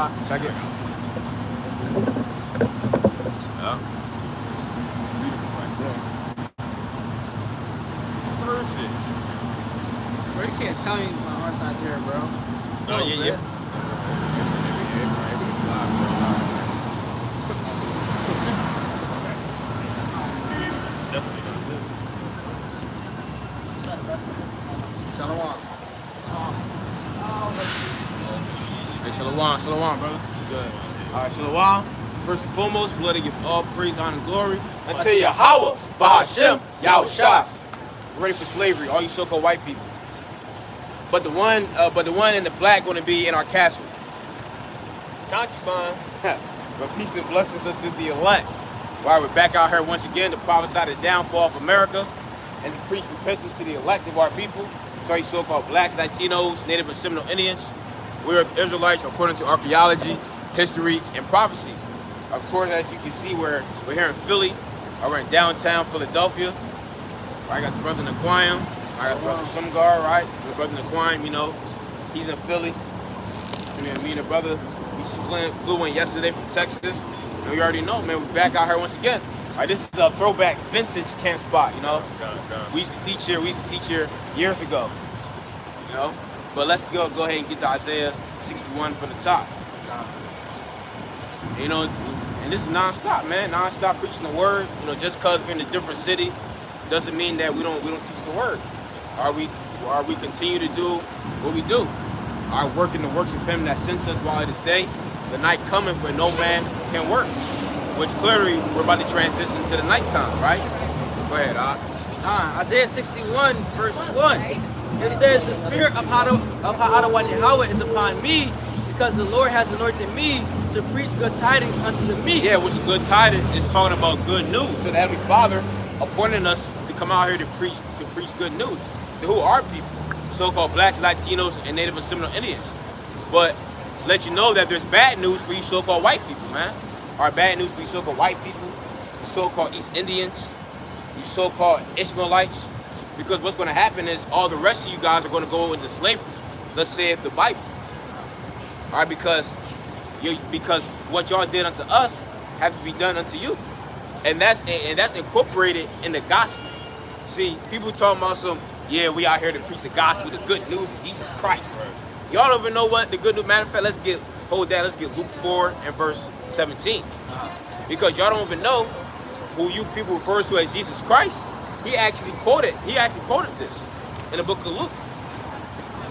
Check it. Yeah. Beautiful right there. Perfect. Bro, you can't tell me my heart's not there, bro. No, yeah. Definitely gonna do. Shalom. Hey, shalom, brother. Good. All right, shalom. First and foremost, we let it give all praise, honor, and glory unto Yahweh, Bahashem, Yahushua. We're ready for slavery, all you so-called white people. But the one in the black going to be in our castle. Concubine. But peace and blessings unto the elect. While we're back out here once again to prophesy the downfall of America and to preach repentance to the elect of our people. So you so-called blacks, Latinos, Native and Seminole Indians. We're Israelites according to archaeology, history, and prophecy. Of course, as you can see, we're here in Philly. We're in downtown Philadelphia. I got the brother Naquam. I got the brother Sumgar, right? The brother Naquam, you know, he's in Philly. Me and the brother, we just flew in yesterday from Texas. And we already know, man, we're back out here once again. All right, this is a throwback vintage camp spot, you know? We used to teach here years ago, you know? But let's go ahead and get to Isaiah 61 from the top. You know, and this is non-stop, man. Non-stop preaching the word. You know, just because we're in a different city doesn't mean that we don't teach the word. We continue to do what we do. Our work in the works of him that sent us while it is day. The night cometh where no man can work. Which clearly we're about to transition to the nighttime, right? Go ahead, Isaiah 61, verse 1. It says, the spirit of Ha'adawan Yahweh is upon me, because the Lord has anointed me to preach good tidings unto the meek. Yeah, which good tidings is talking about good news. So the Heavenly Father appointed us to come out here to preach good news. To who are people? So-called blacks, Latinos, and Native and Seminole Indians. But let you know that there's bad news for you so-called white people, man. Our bad news for you so-called white people, you so-called East Indians, you so-called Ishmaelites. Because what's going to happen is all the rest of you guys are going to go into slavery. Let's say the Bible. All right, because what y'all did unto us have to be done unto you, and that's incorporated in the gospel. See, people talking about we out here to preach the gospel, the good news of Jesus Christ. Y'all don't even know what the good news. Matter of fact, let's get Luke 4 and verse 17, because y'all don't even know who you people refer to as Jesus Christ. He actually quoted this in the book of Luke.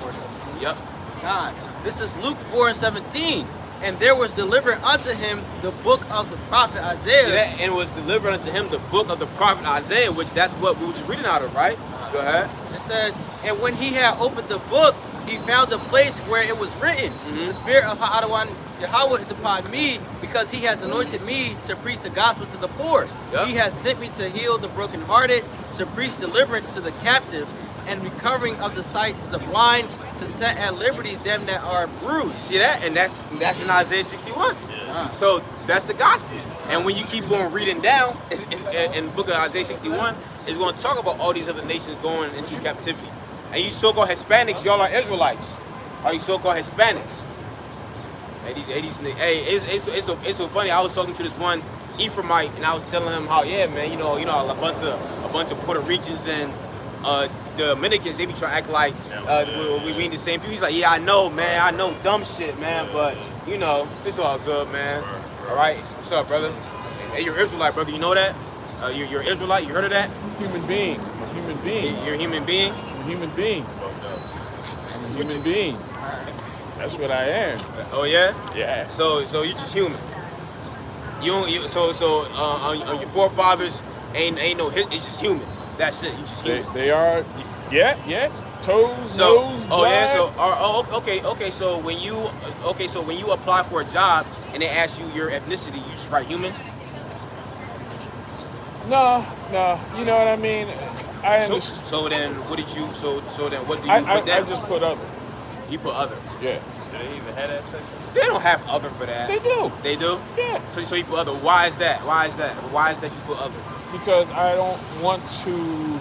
4:17. Yep. God, this is Luke 4 and 17. And there was delivered unto him the book of the prophet Isaiah. And was delivered unto him the book of the prophet Isaiah, which that's what we were just reading out of, right? Go ahead. It says, and when he had opened the book, he found the place where it was written, the spirit of Ha'adawan Yahweh is upon me, because he has anointed me to preach the gospel to the poor. Yep. He has sent me to heal the brokenhearted, to preach deliverance to the captives, and recovering of the sight to the blind, to set at liberty them that are bruised. See that? And that's in Isaiah 61. Yeah. So that's the gospel. And when you keep on reading down in the book of Isaiah 61, it's going to talk about all these other nations going into captivity. And you so-called Hispanics, y'all are Israelites. Are you so-called Hispanics? It's so funny. I was talking to this one Ephraimite, and I was telling him how, yeah, man, you know, a bunch of Puerto Ricans and the Dominicans, they be trying to act like we ain't the same people. He's like, yeah, I know, man, I know dumb shit, man, but you know, it's all good, man. All right, what's up, brother? Hey, you're Israelite, brother. You know that? You're Israelite. You heard of that? Human being. I'm a human being. You're a human being. I'm a human being. I'm a human being. That's what I am. Oh yeah. Yeah. So you're just human. Your forefathers ain't no hit. It's just human. That's it. You just human. They are. Yeah. Toes, nose, yeah. Okay. So when you apply for a job and they ask you your ethnicity, you just write human. No. You know what I mean? So then what did you? So then what do you put down? I just put other. You put other. Yeah. Do they even have that section? They don't have other for that. They do. They do? Yeah. So you put other. Why is that? Why is that you put other? Because I don't want to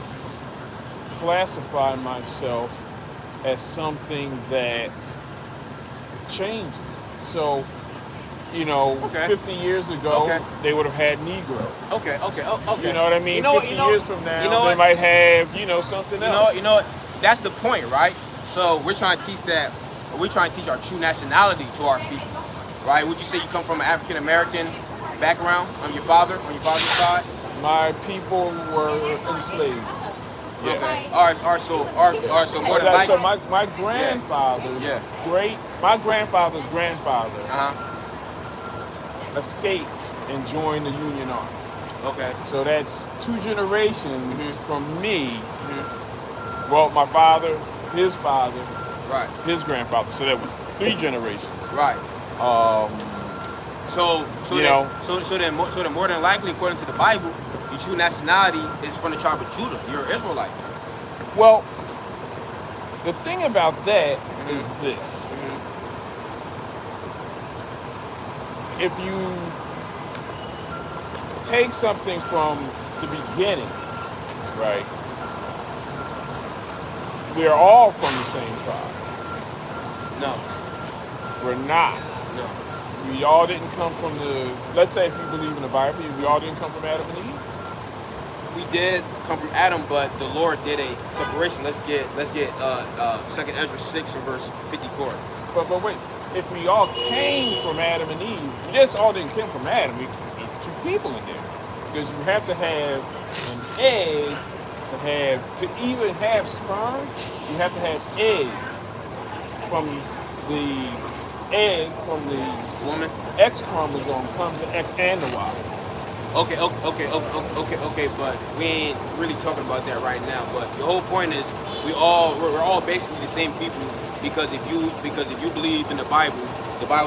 classify myself as something that changes. So you know, Okay. 50 years ago, Okay. they would have had Negro. Okay. Okay. You know what I mean? You know, 50 years from now, you know they what? might have, you know, something else. You know, that's the point, right? So we're trying to teach that. We're trying to teach our true nationality to our people, right? Would you say you come from an African American background on your father's side? My people were enslaved. Yeah. Okay. All right. So more than likely. So my grandfather's Yeah. my grandfather's grandfather Uh-huh. escaped and joined the Union Army. Okay. So that's 2 generations from me. Mhm. Well, my father, his father, Right. his grandfather. So that was 3 generations. Right. So You then, know. so then more than likely, according to the Bible, your true nationality is from the tribe of Judah. You're an Israelite. Well, the thing about that is this. If you take something from the beginning, right? We're all from the same tribe. No. We're not. No. We all didn't come from the, let's say if you believe in the Bible, we all didn't come from Adam and Eve. We did come from Adam, but the Lord did a separation. Let's get 2nd Ezra 6 and verse 54. But wait, if we all came from Adam and Eve, we just all didn't come from Adam. There's 2 people in there. Because you have to have an egg to even have sperm, you have to have egg from the Woman. X chromosome comes the X and the Y. Okay, but we ain't really talking about that right now. But the whole point is we're all basically the same people because if you believe in the Bible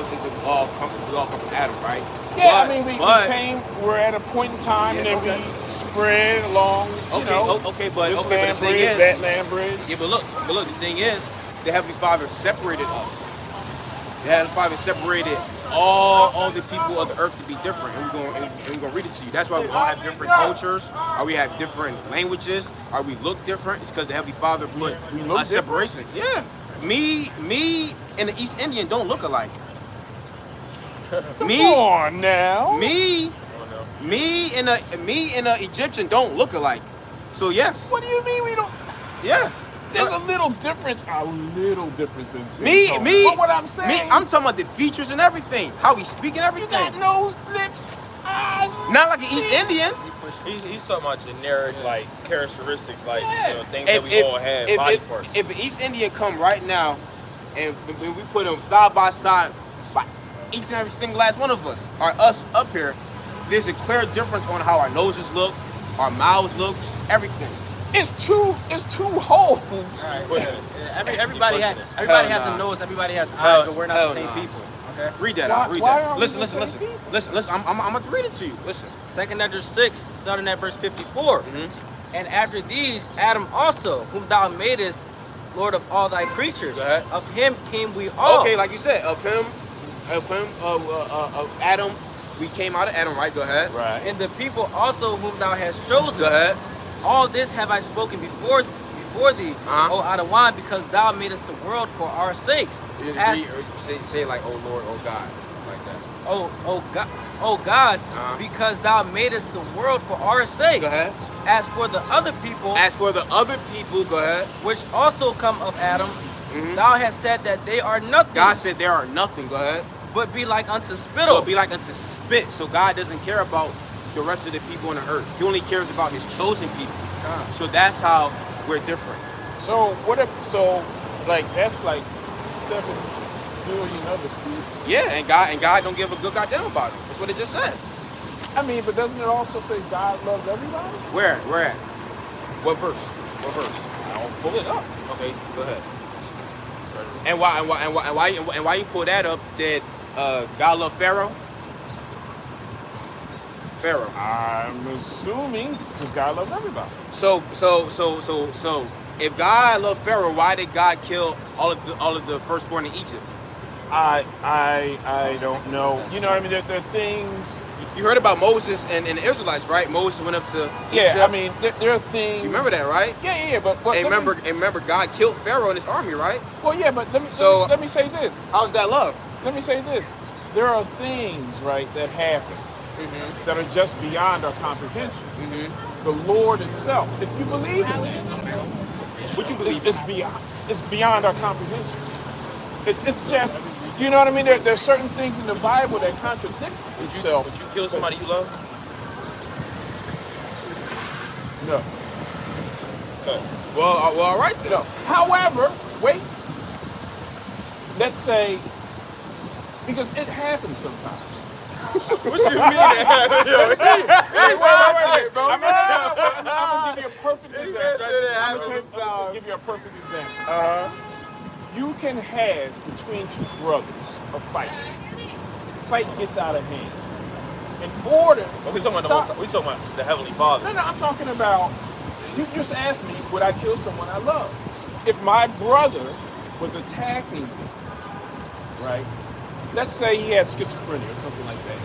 says that we all come from Adam, right? Yeah, we're at a point in time and then we spread along, but this the land thing bridge, is, that land bridge. Yeah, but look, the thing is, the Heavenly Father separated us. The Heavenly Father separated all the people of the earth to be different, and we're gonna read it to you. That's why we all have different cultures, or we have different languages, or we look different. It's because the Heavenly Father put a separation. Yeah, me and the East Indian don't look alike. Come on now. Me and the Egyptian don't look alike. So yes. What do you mean we don't? Yes. There's a little difference in skin Me. tone. But what I'm saying, I'm talking about the features and everything, how we speak and everything. you got nose, lips, eyes. Not like an East Indian. He's talking about generic like characteristics, like things If- that we all have, body parts. If an East Indian come right now, and we put them side by side, by each and every single last one of us, or us up here, there's a clear difference on how our noses look, our mouths looks, everything. It's two holes. All right. Everybody has a nose. Everybody has eyes, but we're not the same people. Okay. Read that Why- out. Read why that. are we Listen. the same people? Listen. I'm gonna read it to you. Listen. 2nd Ezra 6, starting at verse 54. And after these, Adam also, whom thou madest Lord of all thy creatures, Go ahead. of him came we all. Okay, like you said, of Adam, we came out of Adam, right? Go ahead. Right. And the people also whom thou hast chosen. Go ahead. All this have I spoken before thee, O Adawan, because thou madest the world for our sakes. Say like, oh Lord, oh God, like that. O God, because thou madest the world for our sakes. Go ahead. As for the other people, Go ahead. which also come of Adam, thou hast said that they are nothing. God said there are nothing. Go ahead. But be like unto spittle. But be like unto spit. So God doesn't care about the rest of the people on the earth. He only cares about His chosen people. So that's how we're different. So that's like 7 billion other people. Yeah, and God don't give a good goddamn about it. That's what it just said. I mean, but doesn't it also say God loves everybody? Where at? What verse? I'll pull it up. Okay, go ahead. And why you pull that up? Did God love Pharaoh? I'm assuming because God loves everybody. So if God loved Pharaoh, why did God kill all of the firstborn in Egypt? I don't know. You know what I mean? There are things. You heard about Moses and the Israelites, right? Moses went up to Egypt. Yeah, I mean there are things. You remember that, right? Yeah, but And remember God killed Pharaoh and his army, right? Well, yeah, but let me say this. How's that love? Let me say this. there are things, right, that happen that are just beyond our comprehension. The Lord itself, if you believe in it, What you believe? it's beyond our comprehension. It's just, you know what I mean? There's certain things in the Bible that contradict itself. Would you kill somebody you love? No. Okay. Well, all right then. No. However, wait. Let's say, because it happens sometimes. What you mean? Yo, Wait, bro. I'm gonna give you a perfect example. I'm gonna give you a perfect example. You can have between two brothers a fight. The fight gets out of hand. In order we to talking stop, about we talking about the Heavenly Father. No, I'm talking about. You just asked me, would I kill someone I love? If my brother was attacking me, right? Let's say he had schizophrenia or something like that.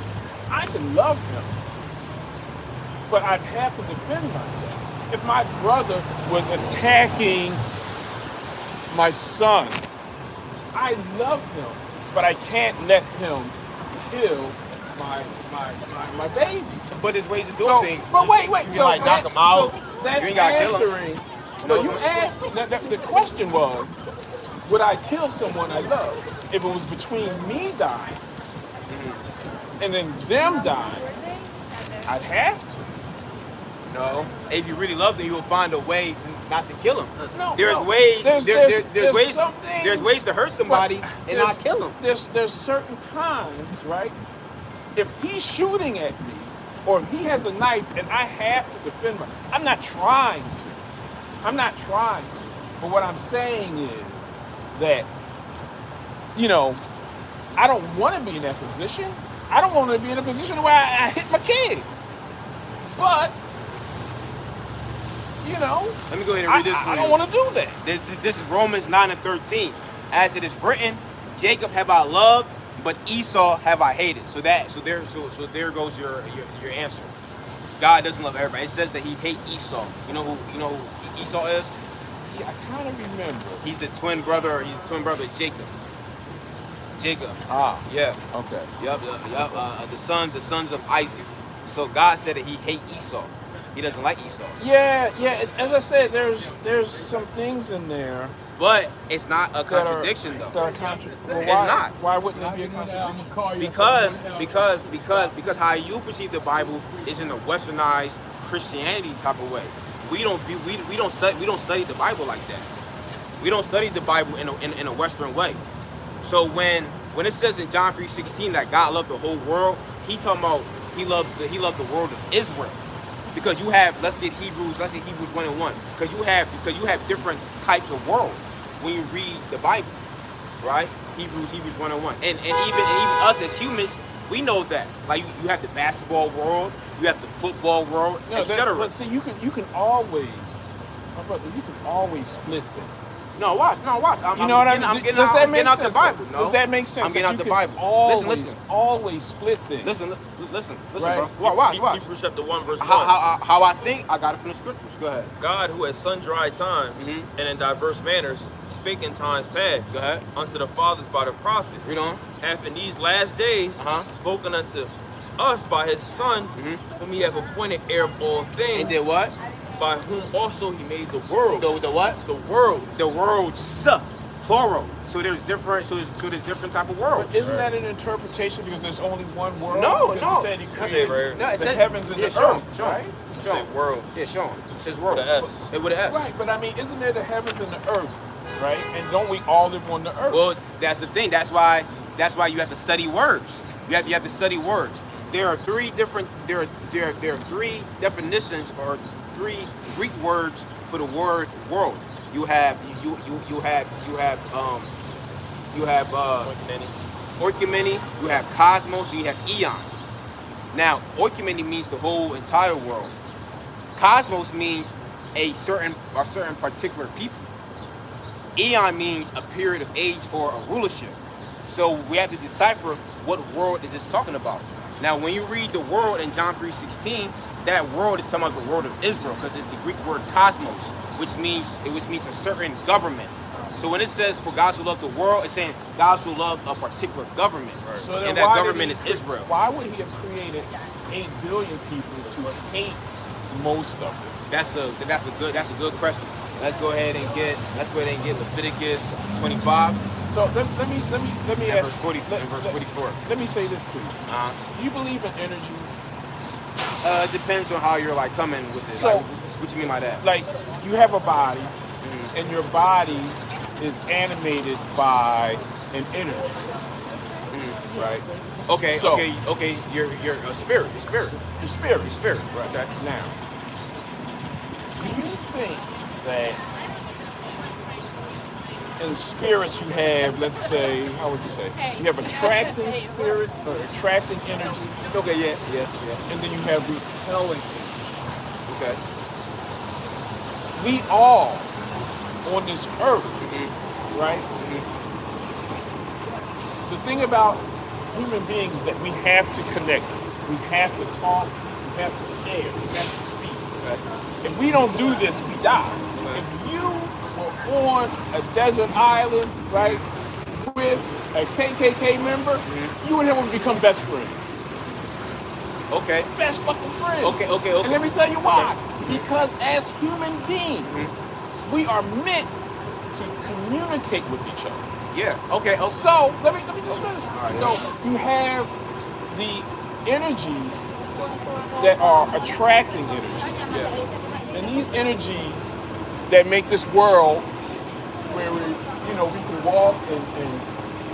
I can love him, but I'd have to defend myself. If my brother was attacking my son, I love him, but I can't let him kill my baby. But there's ways of doing things. But wait. You can like knock him out. So that's You ain't gotta kill him. answering. No, you asked. The question was, would I kill someone I love? If it was between me dying and then them dying, I'd have to. No. If you really love them, you will find a way not to kill them. No, There's no. ways. There's ways. some things- There's ways to hurt somebody But and not kill them. There's certain times, right? If he's shooting at me, or if he has a knife and I have to defend myself, I'm not trying to. But what I'm saying is that, I don't want to be in that position. I don't want to be in a position where I hit my kid. But, Let me go ahead and read this for I you. don't want to do that. This is Romans 9:13. As it is written, Jacob have I loved, but Esau have I hated. So there goes your answer. God doesn't love everybody. It says that he hate Esau. You know who Esau is? Yeah, I kind of remember. He's the twin brother. He's the twin brother of Jacob. Jacob. Ah, Yeah. okay. Yup. The sons of Isaac. So God said that he hate Esau. He doesn't like Esau. Yeah. As I said, there's some things in there But it's not a contradiction though. that are contradictory. Well, It's not. Why wouldn't it be a contradiction? Because how you perceive the Bible is in a westernized Christianity type of way. We don't study the Bible like that. We don't study the Bible in a Western way. So when it says in John 3:16 that God loved the whole world, he talking about he loved the world of Israel. Because you have, let's get Hebrews 1:1. Because you have different types of worlds when you read the Bible, right? Hebrews 1:1. And even us as humans, we know that. Like you have the basketball world, you have the football world, etc. But see, you can always, my brother, you can always split things. No, watch. I'm getting out the Bible. No. Does that make sense? I'm getting out the You Bible. can Always, Listen. Always split things. Listen, Right. bro. Watch. Hebrews chapter 1 verse 1. How I think, I got it from the scriptures. Go ahead. God, who at sundry times and in diverse manners spake in times past Go ahead. unto the fathers by the prophets, Read on. hath in these last days spoken unto us by his Son, whom he hath appointed heir of all things, And did what? by whom also he made the world. The what? The worlds. The worlds, plural. So there's different. So there's different type of worlds. But isn't that an interpretation because there's only one world? No, Because no. He said he That's created it right here. No, it the says- heavens and yeah, the show 'em, earth, show 'em. right? It said worlds. Yeah, Sean. It says worlds. With a S. With an S. Right, but I mean, isn't there the heavens and the earth, right? And don't we all live on the earth? Well, that's the thing. That's why you have to study words. You have to study words. There are three different. There are three definitions or three Greek words for the word world. You have oikumene, you have cosmos, and you have eon. Now, oikumene means the whole entire world. Cosmos means a certain particular people. Eon means a period of age or a rulership. So we have to decipher what world is this talking about. Now, when you read the world in John 3:16, that world is talking about the world of Israel because it's the Greek word cosmos, which means a certain government, So when it says for God so loved the world, it's saying God so loved a particular government, So then and that why did government he is cre- Israel. Why would he have created 8 billion people to hate most of them? That's a good question. Let's go ahead and get Leviticus 25 So let me and ask verse 40 and verse 44. Let me say this to you. Uh, Do you believe in energies? it depends on how you're like coming with it. So- Like, what you mean by that? Like you have a body, Mhm. and your body is animated by an energy, Mhm. right? Okay, So- okay. You're a spirit. Your spirit. Your spirit. Your spirit. Right. Okay. Now, do you think that in spirits you have, let's say, how would you say, you have attracting spirits or attracting energy, Okay. Yeah. and then you have repelling. Okay. We all on this earth, Mhm. right? Mhm. The thing about human beings is that we have to connect. We have to talk. We have to share. We have to speak. Okay. If we don't do this, we die. Okay. If you were on a desert island, right, with a KKK member, you and him would become best friends. Okay. Best fucking friends. Okay. And let me tell you why. Because as human beings, Mhm. we are meant to communicate with each other. Yeah. Okay. So let me just finish. right, So you have the energies that are attracting energy, Yeah. and these energies that make this world where we can walk and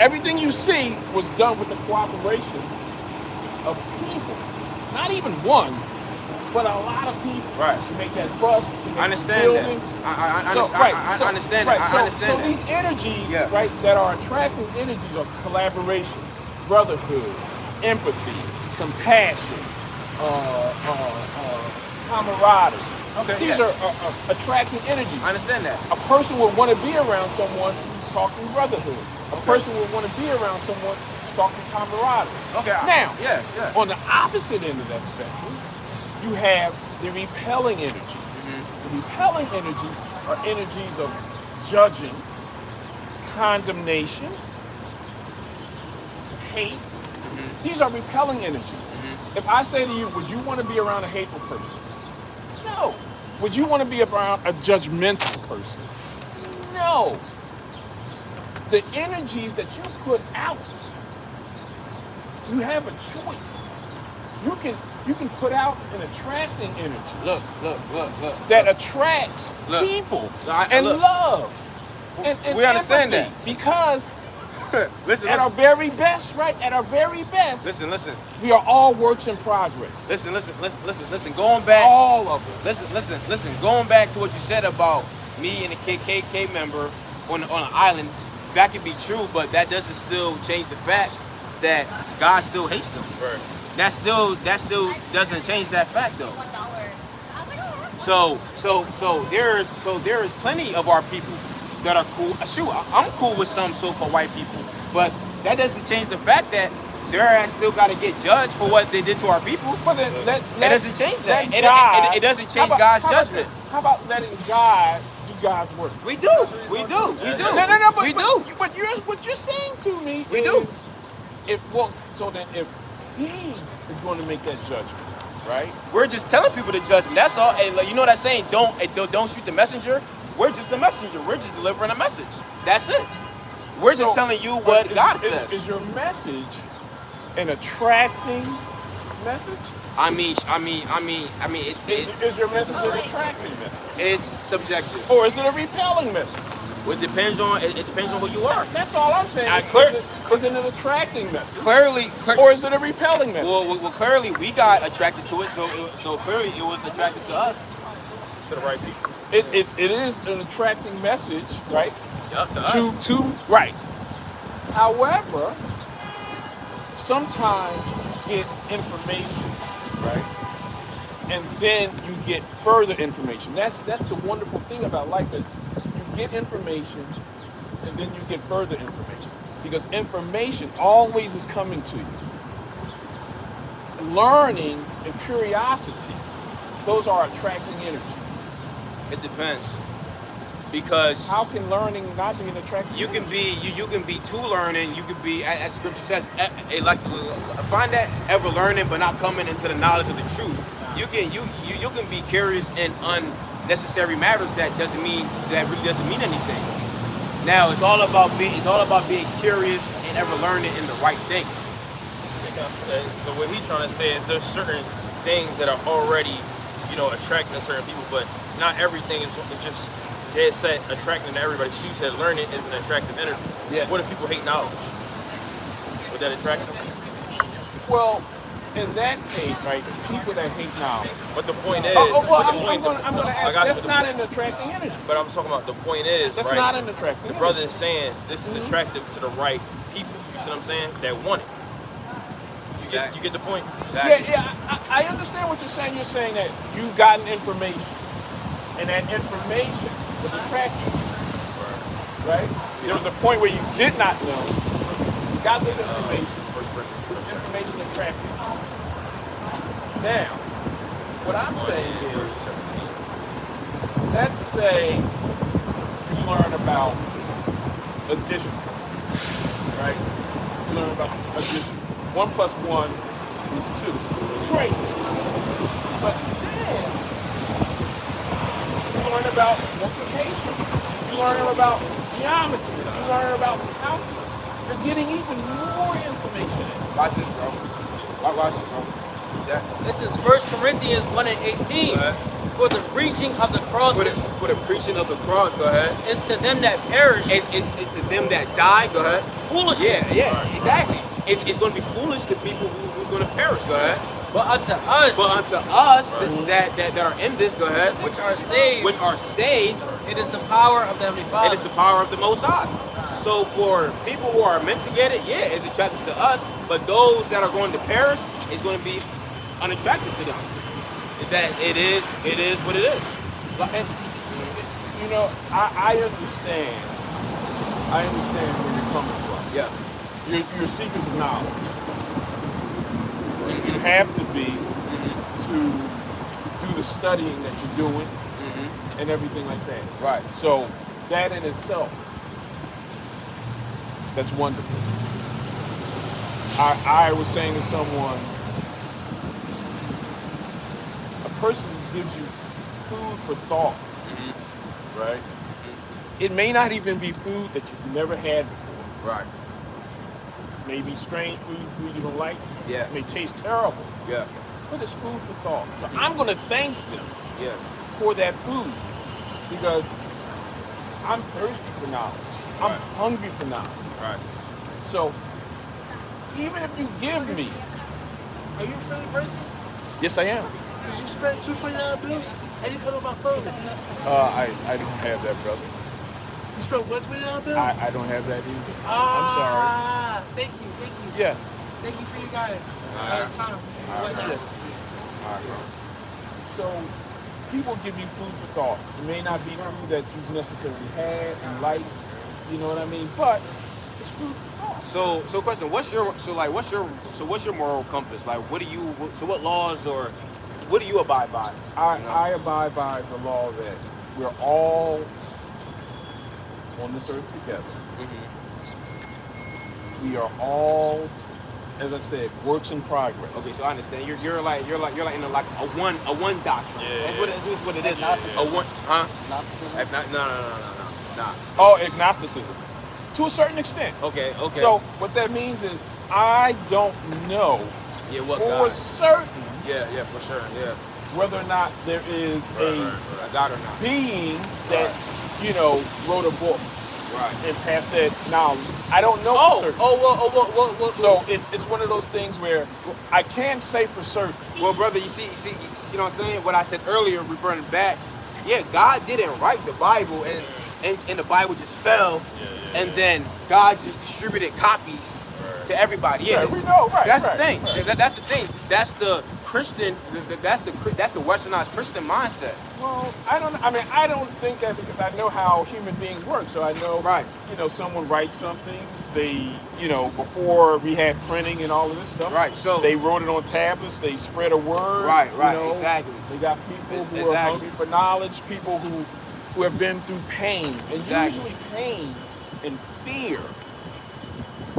everything you see was done with the cooperation of people. Not even one, but a lot of people. Right. To make that bus. To make I understand the that. building. I So, understand that. I understand so that. these energies, Yeah. right, that are attracting energies are collaboration, brotherhood, empathy, compassion, camaraderie. Okay, These yeah. are attracting energies. I understand that. A person would want to be around someone who's talking brotherhood. A person would want to be around someone who's talking camaraderie. Okay. Now, Yeah. on the opposite end of that spectrum, you have the repelling energies. Mhm. The repelling energies are energies of judging, condemnation, hate. These are repelling energies. If I say to you, would you want to be around a hateful person? No. Would you want to be around a judgmental person? No. The energies that you put out, you have a choice. You can put out an attracting energy Look. that attracts Look. people And look. love. And We understand empathy. that. Because Listen. at our very best, right? At our very best, Listen. we are all works in progress. Listen. Going back. All of us. Listen. Going back to what you said about me and a KKK member on an island, that could be true, but that doesn't still change the fact that God still hates them. Right. That still doesn't change that fact though. So there is plenty of our people that are cool. Shoot, I'm cool with some so-called white people, but that doesn't change the fact that their ass still got to get judged for what they did to our people. But then It doesn't change that. God- It doesn't change God's judgment. How about letting God do God's work? We do. No, But But what you're saying to me We is, do. So then if He is going to make that judgment, right? we're just telling people the judgment. That's all. And like, you know that saying, don't shoot the messenger. We're just the messenger. We're just delivering a message. That's it. We're just So, telling you but what God says. Is your message an attracting message? I mean, Is your message an attracting message? it's subjective. Or is it a repelling message? It depends on who you are. That's all I'm saying. Is it an attracting message? Clearly, Or is it a repelling message? well, clearly we got attracted to it. So clearly it was attracted to us, to the right people. It is an attracting message, right? Yup, to us. To right. However, sometimes you get information, right? And then you get further information. That's the wonderful thing about life is you get information and then you get further information. Because information always is coming to you. Learning and curiosity, those are attracting energies. It depends. Because how can learning not be an attractive? you can be to learning. You can be, as Scripture says, find that ever learning, but not coming into the knowledge of the truth. You can be curious in unnecessary matters that really doesn't mean anything. Now it's all about being curious and ever learning in the right thing. So what he's trying to say is there's certain things that are already, attracting to certain people, but not everything is just dead set attracting to everybody. So you said learning is an attractive energy. Yeah. What if people hate knowledge? Would that attract them? Well, in that case, right, people that hate knowledge. But the point is, I'm going to ask. That's not an attracting energy. But I'm talking about the point is, that's right, not an attracting energy. The brother is saying this is attractive to the right people. You see what I'm saying? That want it. You get the point? Yeah. I understand what you're saying. You're saying that you've gotten information, and that information was attractive. Right? There was a point where you did not know. You got this information. Information attractive. Now, what I'm saying is, let's say you learn about addition. Right? You learn about addition. 1 + 1 is 2. Great. But then you learn about multiplication. You learn about geometry. You learn about calculus. You're getting even more information. Watch this, bro. Watch this, bro. Yeah. This is 1 Corinthians 1:18. For the preaching of the cross For the preaching of the cross, go ahead. is to them that perish. It's to them that die, go ahead. Foolishness. Yeah, exactly. It's going to be foolish to people who's going to perish, go ahead. But unto us, that are in this, go ahead, which are saved, it is the power of the Heavenly Father. It is the power of the Most High. So for people who are meant to get it, yeah, it's attractive to us. But those that are going to perish, it's going to be unattractive to them. That it is what it is. And, I understand. I understand where you're coming from. Yeah. You're seekers of knowledge. You have to be to do the studying that you're doing and everything like that. Right. So that in itself, that's wonderful. I was saying to someone, a person gives you food for thought, right? It may not even be food that you've never had before. Right. Maybe strange food you don't like. Yeah. It may taste terrible. Yeah. But it's food for thought. So I'm going to thank them Yeah. for that food because I'm thirsty for knowledge. I'm hungry for knowledge. Right. So even if you give me, Are you a friendly person? yes, I am. Because you spent two $20 bills and you come on my phone. I don't have that, brother. You spent what $20 bill? I don't have that either. I'm sorry. Thank you. Yeah. Thank you for you guys. Time. Whatnot. All right, bro. So people give you food for thought. It may not be food that you've necessarily had and liked, you know what I mean? But it's food for thought. So question, what's your moral compass? Like what laws or what do you abide by? I abide by the law that we're all on this earth together. We are all, as I said, works in progress. Okay, so I understand. You're like in a one doctrine. Yeah. That's what it is. A one, huh? No. Oh, agnosticism. To a certain extent. Okay. So what that means is I don't know what for God? certain Yeah, for sure. Yeah. whether or not there is a God or not. being that, wrote a book Right. and passed that knowledge. I don't know for certain. Well. So it's one of those things where I can't say for certain. Well, brother, you see what I'm saying? What I said earlier, referring back. Yeah, God didn't write the Bible, and the Bible just fell, and then God just distributed copies to everybody. Yeah, we know, right? That's right, the thing. Right. That's the thing. That's the Christian. That's the westernized Christian mindset. Well, I don't think that because I know how human beings work. So I know, Right. Someone writes something. They, before we had printing and all of this stuff. Right. So They wrote it on tablets. They spread a word. Right. Exactly. They got people who are Exactly. hungry for knowledge. People who, who have been through pain, and Exactly. usually pain and fear,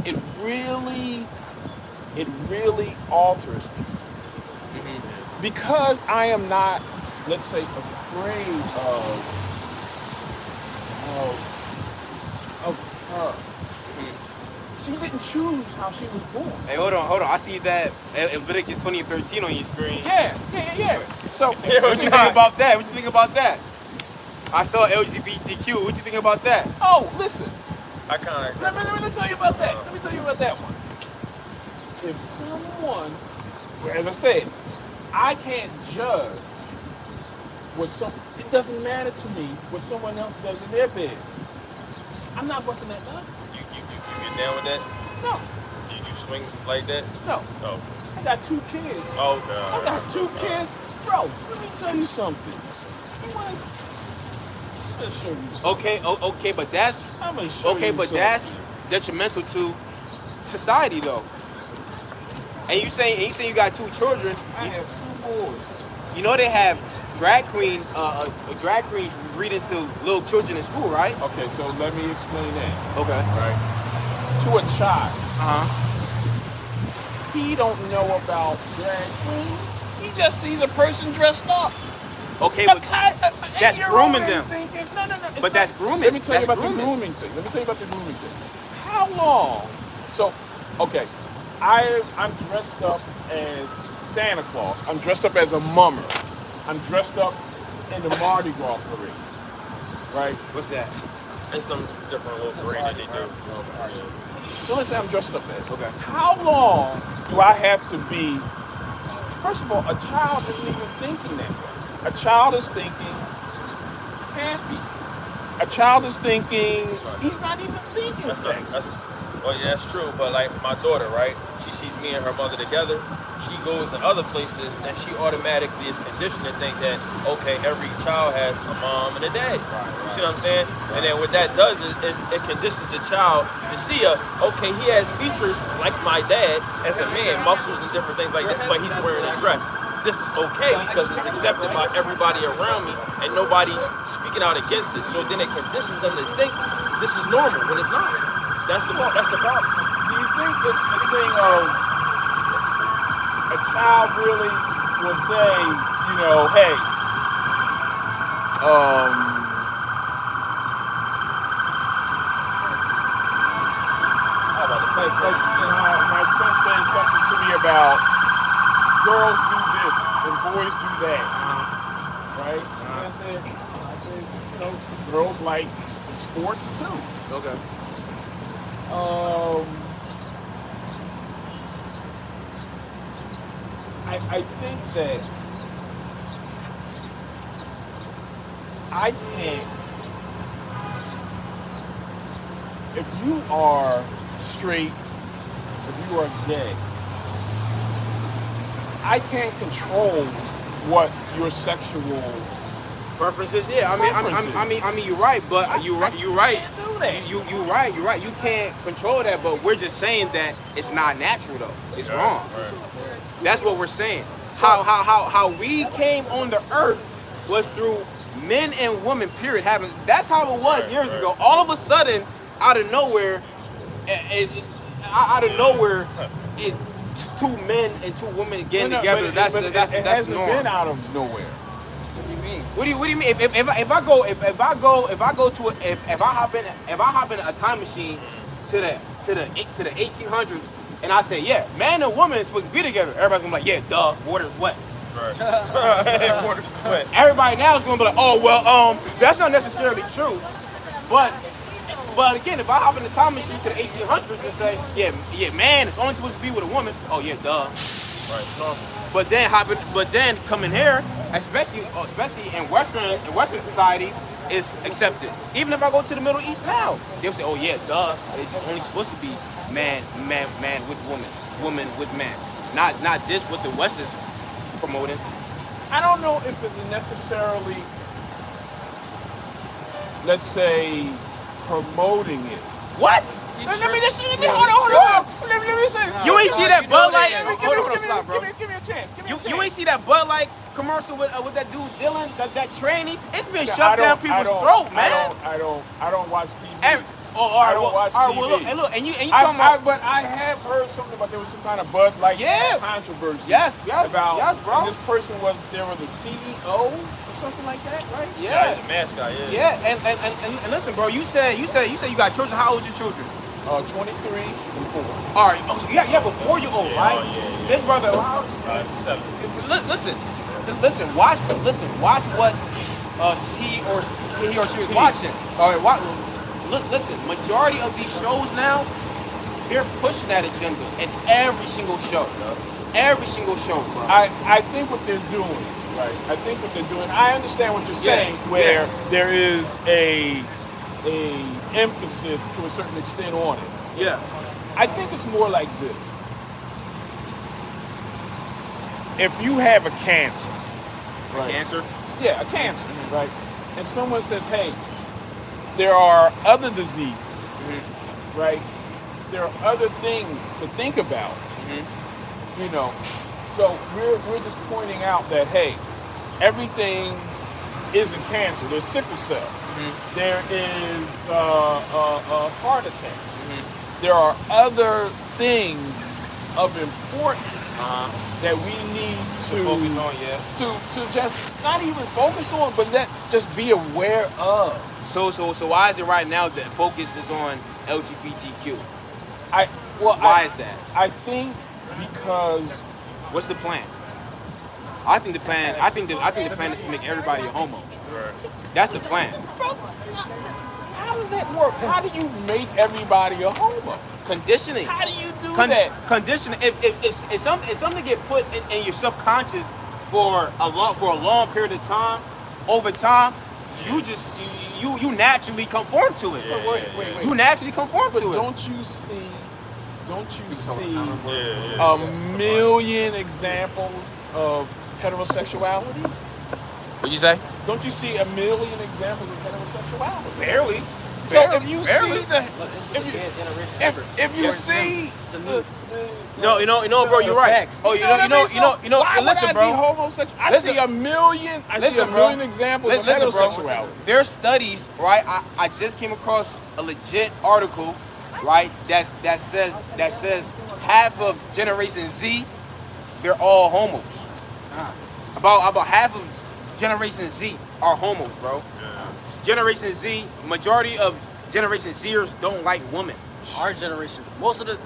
it really alters people. Mm-hmm. Because I am not, let's say, afraid of her. She didn't choose how she was born. Hey, hold on. I see that Leviticus 20:13 on your screen. Yeah. So What you think about that? What you think about that? I saw LGBTQ. What you think about that? oh, listen. I kind of. Let me tell you about that. Let me tell you about that one. If someone, well, as I said, I can't judge it doesn't matter to me what someone else does in their bed. I'm not busting that nut. You get down with that? No. You swing like that? No. Oh. I got 2 kids. Oh, I got 2 kids. Bro, let me tell you something. I'm gonna show you something. Okay, but that's I'm gonna show you something. that's detrimental to society, though. And you saying you got 2 children. I have 2 boys. You know they have drag queens reading to little children in school, right? Okay, so let me explain that. Okay. Right. To a child, Uh-huh. he don't know about drag queen. He just sees a person dressed up. Okay, but that's grooming them. Thinking, no. But that's grooming. Let me tell you That's about the grooming thing. How long? So, okay, I'm dressed up as Santa Claus. I'm dressed up as a mummer. I'm dressed up in the Mardi Gras parade. Right? What's that? It's some different little parade that they do. So let's say I'm dressed up as. Okay. How long do I have to be? First of all, a child isn't even thinking that way. A child is thinking happy. A child is thinking, he's not even thinking sex. Well, yeah, that's true. But like my daughter, right? She sees me and her mother together. She goes to other places, and she automatically is conditioned to think that, okay, every child has a mom and a dad. You see what I'm saying? And then what that does is it conditions the child to see okay, he has features like my dad as a man, muscles and different things like that, but he's wearing a dress. This is okay because it's accepted by everybody around me, and nobody's speaking out against it. So then it conditions them to think this is normal when it's not. That's the problem. Do you think it's a thing of a child really will say, you know, hey, How about the like my son said something to me about girls do this and boys do that, right? And I said, you know, girls like sports too. Okay. I think that I can't, if you are straight, if you are gay, I can't control what your sexual Preferences, yeah. I mean, you're right, but you're right. can't do that. You're right. You can't control that, but we're just saying that it's not natural though. It's wrong. That's what we're saying. How we came on the earth was through men and women. Period. That's how it was years ago. All of a sudden, out of nowhere, it 2 men and 2 women getting together. That's hasn't normal. been out of nowhere. What do you mean? If I hop in a time machine to the 1800s and I say, yeah, man and woman is supposed to be together, everybody's gonna be like, yeah, duh, water's wet. Right. Water's wet. Everybody now is gonna be like, oh well, that's not necessarily true. But again, if I hop in the time machine to the 1800s and say, yeah, man is only supposed to be with a woman, oh yeah, duh. Right. But then coming here, especially in Western society, is accepted. Even if I go to the Middle East now, they'll say, "Oh yeah, duh. It's only supposed to be man with woman, woman with man. Not this what the West is promoting." I don't know if it's necessarily, let's say, promoting it. What? Let me hold on. Let me say. You ain't see that Bud Light? Give me a chance. You ain't see that Bud Light commercial with that dude Dylan, that tranny. It's been Yeah, shoved down people's throat, man. I don't watch TV. All right, I don't watch TV. Well, look, and you talking about? But I have heard something about there was some kind of Bud Light controversy. Yes, about bro. And this person was the CEO or something like that, right? Yeah, the mascot. Yeah, and listen, bro. You said you got children. How old is your children? 23 and 4. All right. Oh, so you have a 4-year-old, right? Yeah. This brother, how? 7. Listen. Watch what he or she is watching. All right. Listen. Majority of these shows now, they're pushing that agenda in every single show. Every single show, bro. I think what they're doing, right? I think what they're doing. I understand what you're saying, where there is a emphasis to a certain extent on it. Yeah. I think it's more like this. If you have a cancer, right? Cancer? Yeah, a cancer, right? And someone says, hey, there are other diseases, right? There are other things to think about, you know. So we're just pointing out that, hey, everything isn't cancer. There's sickle cell. There is a heart attack. There are other things of importance that we need to focus on, to just not even focus on, but just be aware of. So why is it right now that focus is on LGBTQ? Why is that? I think because what's the plan? I think the plan is to make everybody a homo. That's the plan. How does that work? How do you make everybody a homo? Conditioning. How do you do that? Conditioning. If something get put in your subconscious for a long period of time, over time, you naturally conform to it. Wait. You naturally conform to it. Don't you see a million examples of heterosexuality? What'd you say? Don't you see a million examples of heterosexuality? Barely. So if you see if you see No, bro, you're right. Oh, listen, bro. I see a million examples of heterosexuality. There's studies, right? I just came across a legit article, right? That says half of Generation Z, they're all homos. About half of Generation Z are homos, bro. Generation Z, majority of Generation Zers don't like women. Our generation, most of the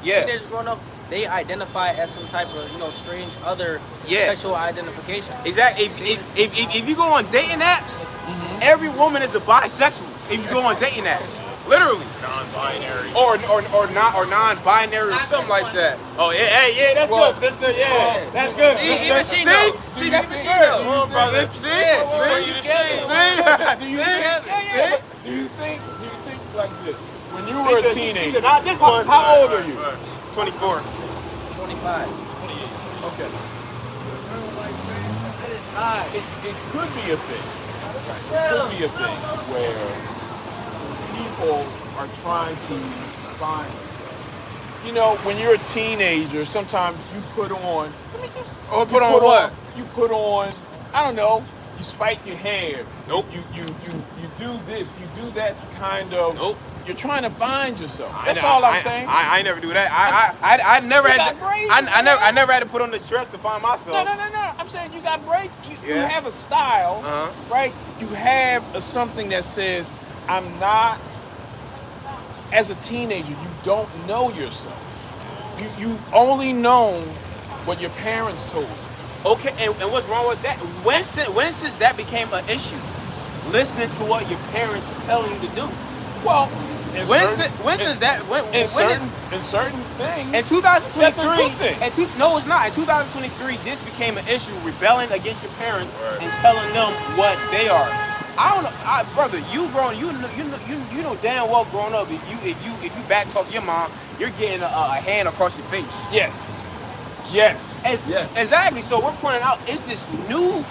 teenagers growing up, they identify as some type of strange other sexual identification. Exactly. If you go on dating apps, every woman is a bisexual. If you go on dating apps, literally. Non-binary. Or non-binary or something like that. Oh yeah, that's good, sister. Yeah, that's good, sister. See, that's for sure. Come on, brother. Do you think like this? When you were a teenager, not this one. How old are you? 24. 25. Okay. It could be a thing. It could be a thing where people are trying to find. When you're a teenager, sometimes you put on. Put on what? You put on. I don't know. You spike your hair. Nope. You do this. You do that to kind of. Nope. You're trying to find yourself. That's all I'm saying. I never do that. I never had to. I never had to put on the dress to find myself. No. I'm saying you got braids. You have a style, right? You have something that says, I'm not. As a teenager, you don't know yourself. You only know what your parents told you. Okay, and what's wrong with that? When since that became an issue? Listening to what your parents are telling you to do. Well, in certain things. In 2023, that's a good thing. No, it's not. In 2023, this became an issue, rebelling against your parents and telling them what they are. I don't know, brother. You know damn well growing up. If you back talk your mom, you're getting a hand across your face. Yes. Exactly. So we're pointing out it's this new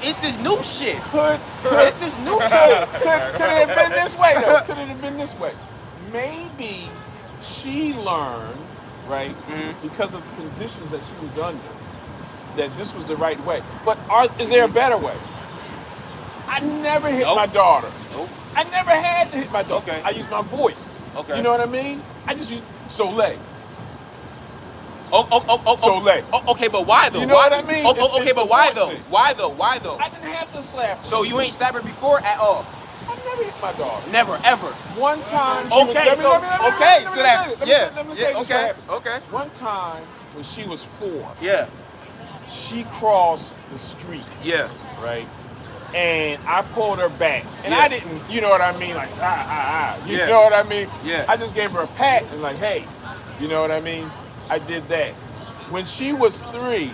shit. Could it's this new shit. Could it have been this way though? Could it have been this way? Maybe she learned, right, because of the conditions that she was under, that this was the right way. But is there a better way? I never hit Nope. my daughter. Nope. I never had to hit my daughter. Okay. I use my voice. Okay. You know what I mean? I just use Soleil. Oh. Soleil. Okay, but why though? You know why? what I mean? Okay, It's but the why voice though? thing. Why though? Why though? I didn't have to slap her. So you ain't slapped her before at all? I never hit my daughter. Never, ever. One time. Okay, so that, yeah, Let me say this. okay, okay. One time when she was 4, Yeah, she crossed the street, yeah, right? And I pulled her back. And Yeah. I didn't, you know what I mean? Like, You Yeah. know what I mean? Yeah. I just gave her a pat and like, hey, you know what I mean? I did that. When she was 3,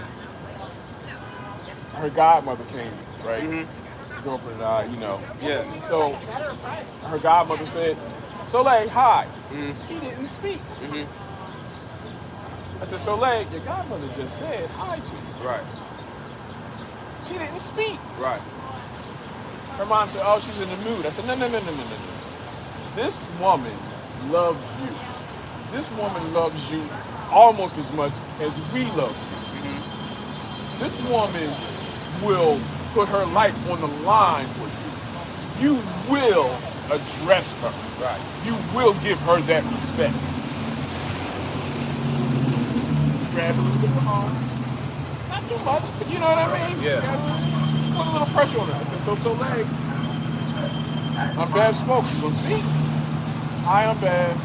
her godmother came, right? Mhm. Girlfriend and I, you know. yeah. So her godmother said, Soleil, hi. Mhm. She didn't speak. Mhm. I said, Soleil, your godmother just said hi to you. Right, She didn't speak. right. Her mom said, oh, she's in the mood. I said, no. This woman loves you. This woman loves you almost as much as we love you. Mhm. This woman will put her life on the line for you. You will address her. Right. You will give her that respect. Grab a little bit of her arm. Not too much, but you know what I mean? Yeah. Put a little pressure on her. I said, so Soleil, I'm bad smoke. You gonna speak? Hi, I'm bad.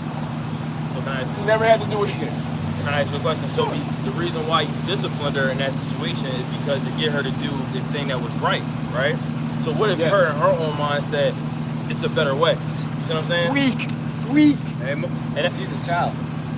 So can I ask you- Never had to do it again. Can I ask you a question? So the reason why you disciplined her in that situation is because to get her to do the thing that was right, right? So what if Yeah. her in her own mind said, it's a better way? You see what I'm saying? Weak. And she's a child.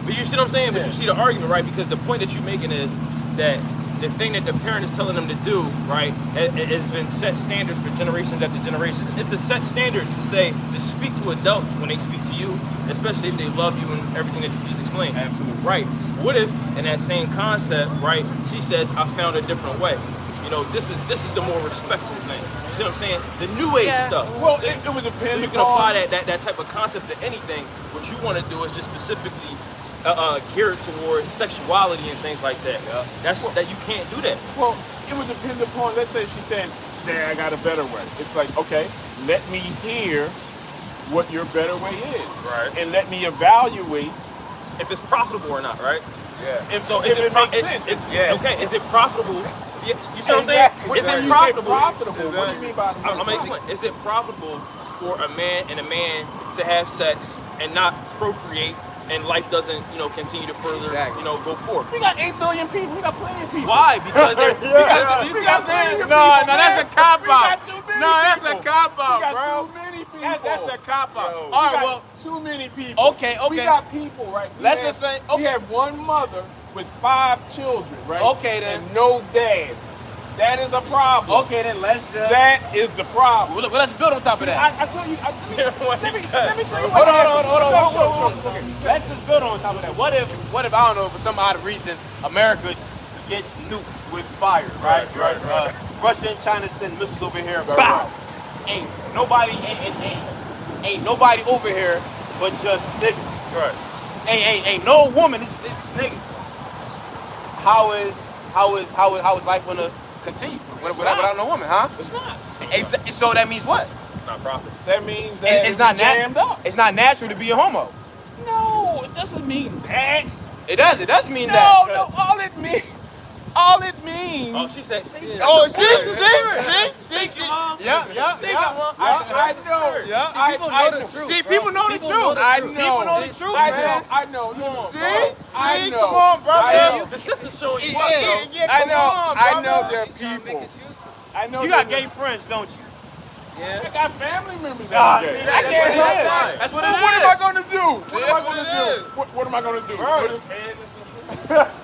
But you see what I'm saying? But you see the argument, right? Because the point that you're making is that the thing that the parent is telling them to do, right, has been set standards for generations after generations. It's a set standard to say, to speak to adults when they speak to you, especially if they love you and everything that you just explained. Absolutely. Right. What if, in that same concept, right, she says, I found a different way. You know, this is the more respectful thing. You see what I'm saying? The new age stuff. Well, See? it would depend. So you can apply that type of concept to anything. What you want to do is just specifically geared towards sexuality and things like that. Yeah. That you can't do that. Well, it would depend upon, let's say she said, Dad, I got a better way. It's like, okay, let me hear what your better way is. Right. And let me evaluate. If it's profitable or not, right? Yeah. And so If is it makes sense. Yeah. Okay, is it profitable? Yeah, you see what I'm Exactly. saying? Is When it you say profitable? profitable, what do you mean by I'm gonna explain. Is it profitable for a man to have sex and not procreate, and life doesn't, continue to further, Exactly. go forward? We got 8 billion people. We got plenty of people. Why? Because they're Yeah. because you see what I'm saying? No, that's a cop We got out. too many No, that's a people. cop We out, got bro. too many people. That's a cop out. Yo, All we right, got well, too many people. Okay. We got people, right? Let's just say, okay. We have one mother with 5 children, right? Okay, then. And no dads. That is a problem. Okay, then let's just. That is the problem. Well, let's build on top of that. I tell you, let me tell you Hold what on. happened. Okay. Let's just build on top of that. What if I don't know, for some odd reason, America gets nuked with fire, right? Right. Russia and China send missiles over here. Right, Bow. right. Ain't nobody over here but just niggas. Right. Ain't no woman. It's niggas. How is life gonna continue without no woman, huh? It's not. So that means what? It's not profitable. That means that It's not jammed up. It's not natural to be a homo. No, it doesn't mean that. It does mean that. No, all it means. Oh, she said, see? Oh, That's the see. Thank you, Mom. Yeah. I know. Yeah. I know. See, people know the truth. I know. People know the truth, I man. know. Come on, See? bro. I See? know. Come on, brother. I know. The sister's showing you Yeah, what, though? yeah, I come know. on, I brother. know there are people. I know You got there- gay friends, don't you? I got family members Ah, out there. see, I can't that's help fine. it. That's what So it what is. am I going to do? What See, am I that's going to what it do? What am I going to do? Right. Put his hand in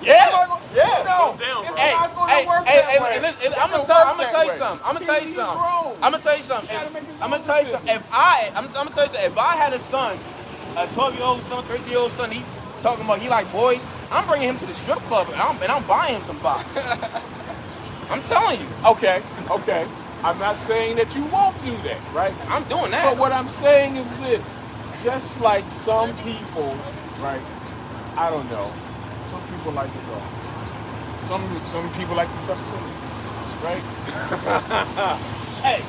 Yeah. Yeah. No, Down, it's bro. not going to work that way. Listen, It I'm don't gonna work tell you that way. something. I'm gonna tell you He's something. grown. I'm gonna tell you something. He gotta make his I'm own gonna tell you something. decisions. I'm gonna tell you something. If I had a son, a 12-year-old son, 13-year-old son, he's talking about he like boys, I'm bringing him to the strip club and I'm buying him some box. I'm telling you, Okay. I'm not saying that you won't do that, right? I'm doing that. But what I'm saying is this. Just like some people, right? I don't know. Some people like the dogs. some people like to suck too, right? Hey,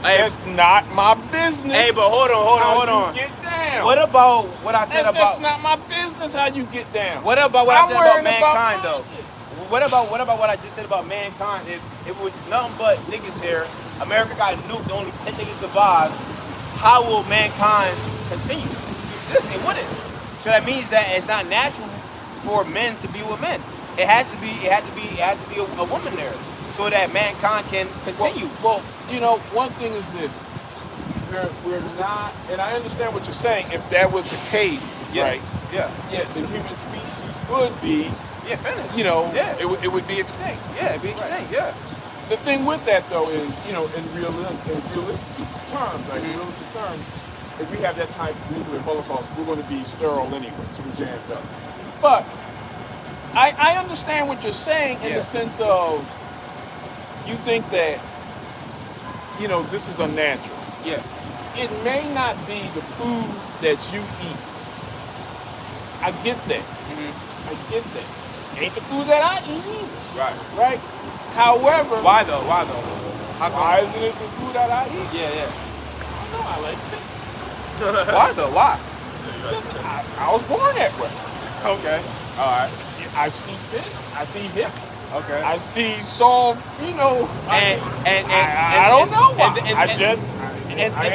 that's not my business. Hey, but hold on. How you get down. What about what I said That's about? not my business how you get down. What about what I said about worried mankind about though? What about what I just said about mankind? If it was nothing but niggas here, America got nuked, only 10 niggas survived. How will mankind continue to exist? It wouldn't. So that means that it's not natural for men to be with men. It has to be a woman there, so that mankind can continue. Well, you know, one thing is this: we're not, and I understand what you're saying. If that was the case, right? Yeah. The human species would be, Finished. you know, it would be extinct. Yeah, it'd be extinct. Right. Yeah. The thing with that though is, you know, in realistic terms, like realistic terms, if we have that type of nuclear holocaust, we're going to be sterile anyway, so we're jammed up. But I understand what you're saying in the sense of you think that, you know, this is unnatural. Yeah. It may not be the food that you eat. I get that. Mm-hmm. I get that. Ain't the food that I eat either. Right. Right? However, Why though? why isn't it the food that I eat? Yeah. I know I like it. Why though? Why? I was born that way. Okay. All right. I see fish. I see hip. Okay. I see soft. You know. And I don't know why. I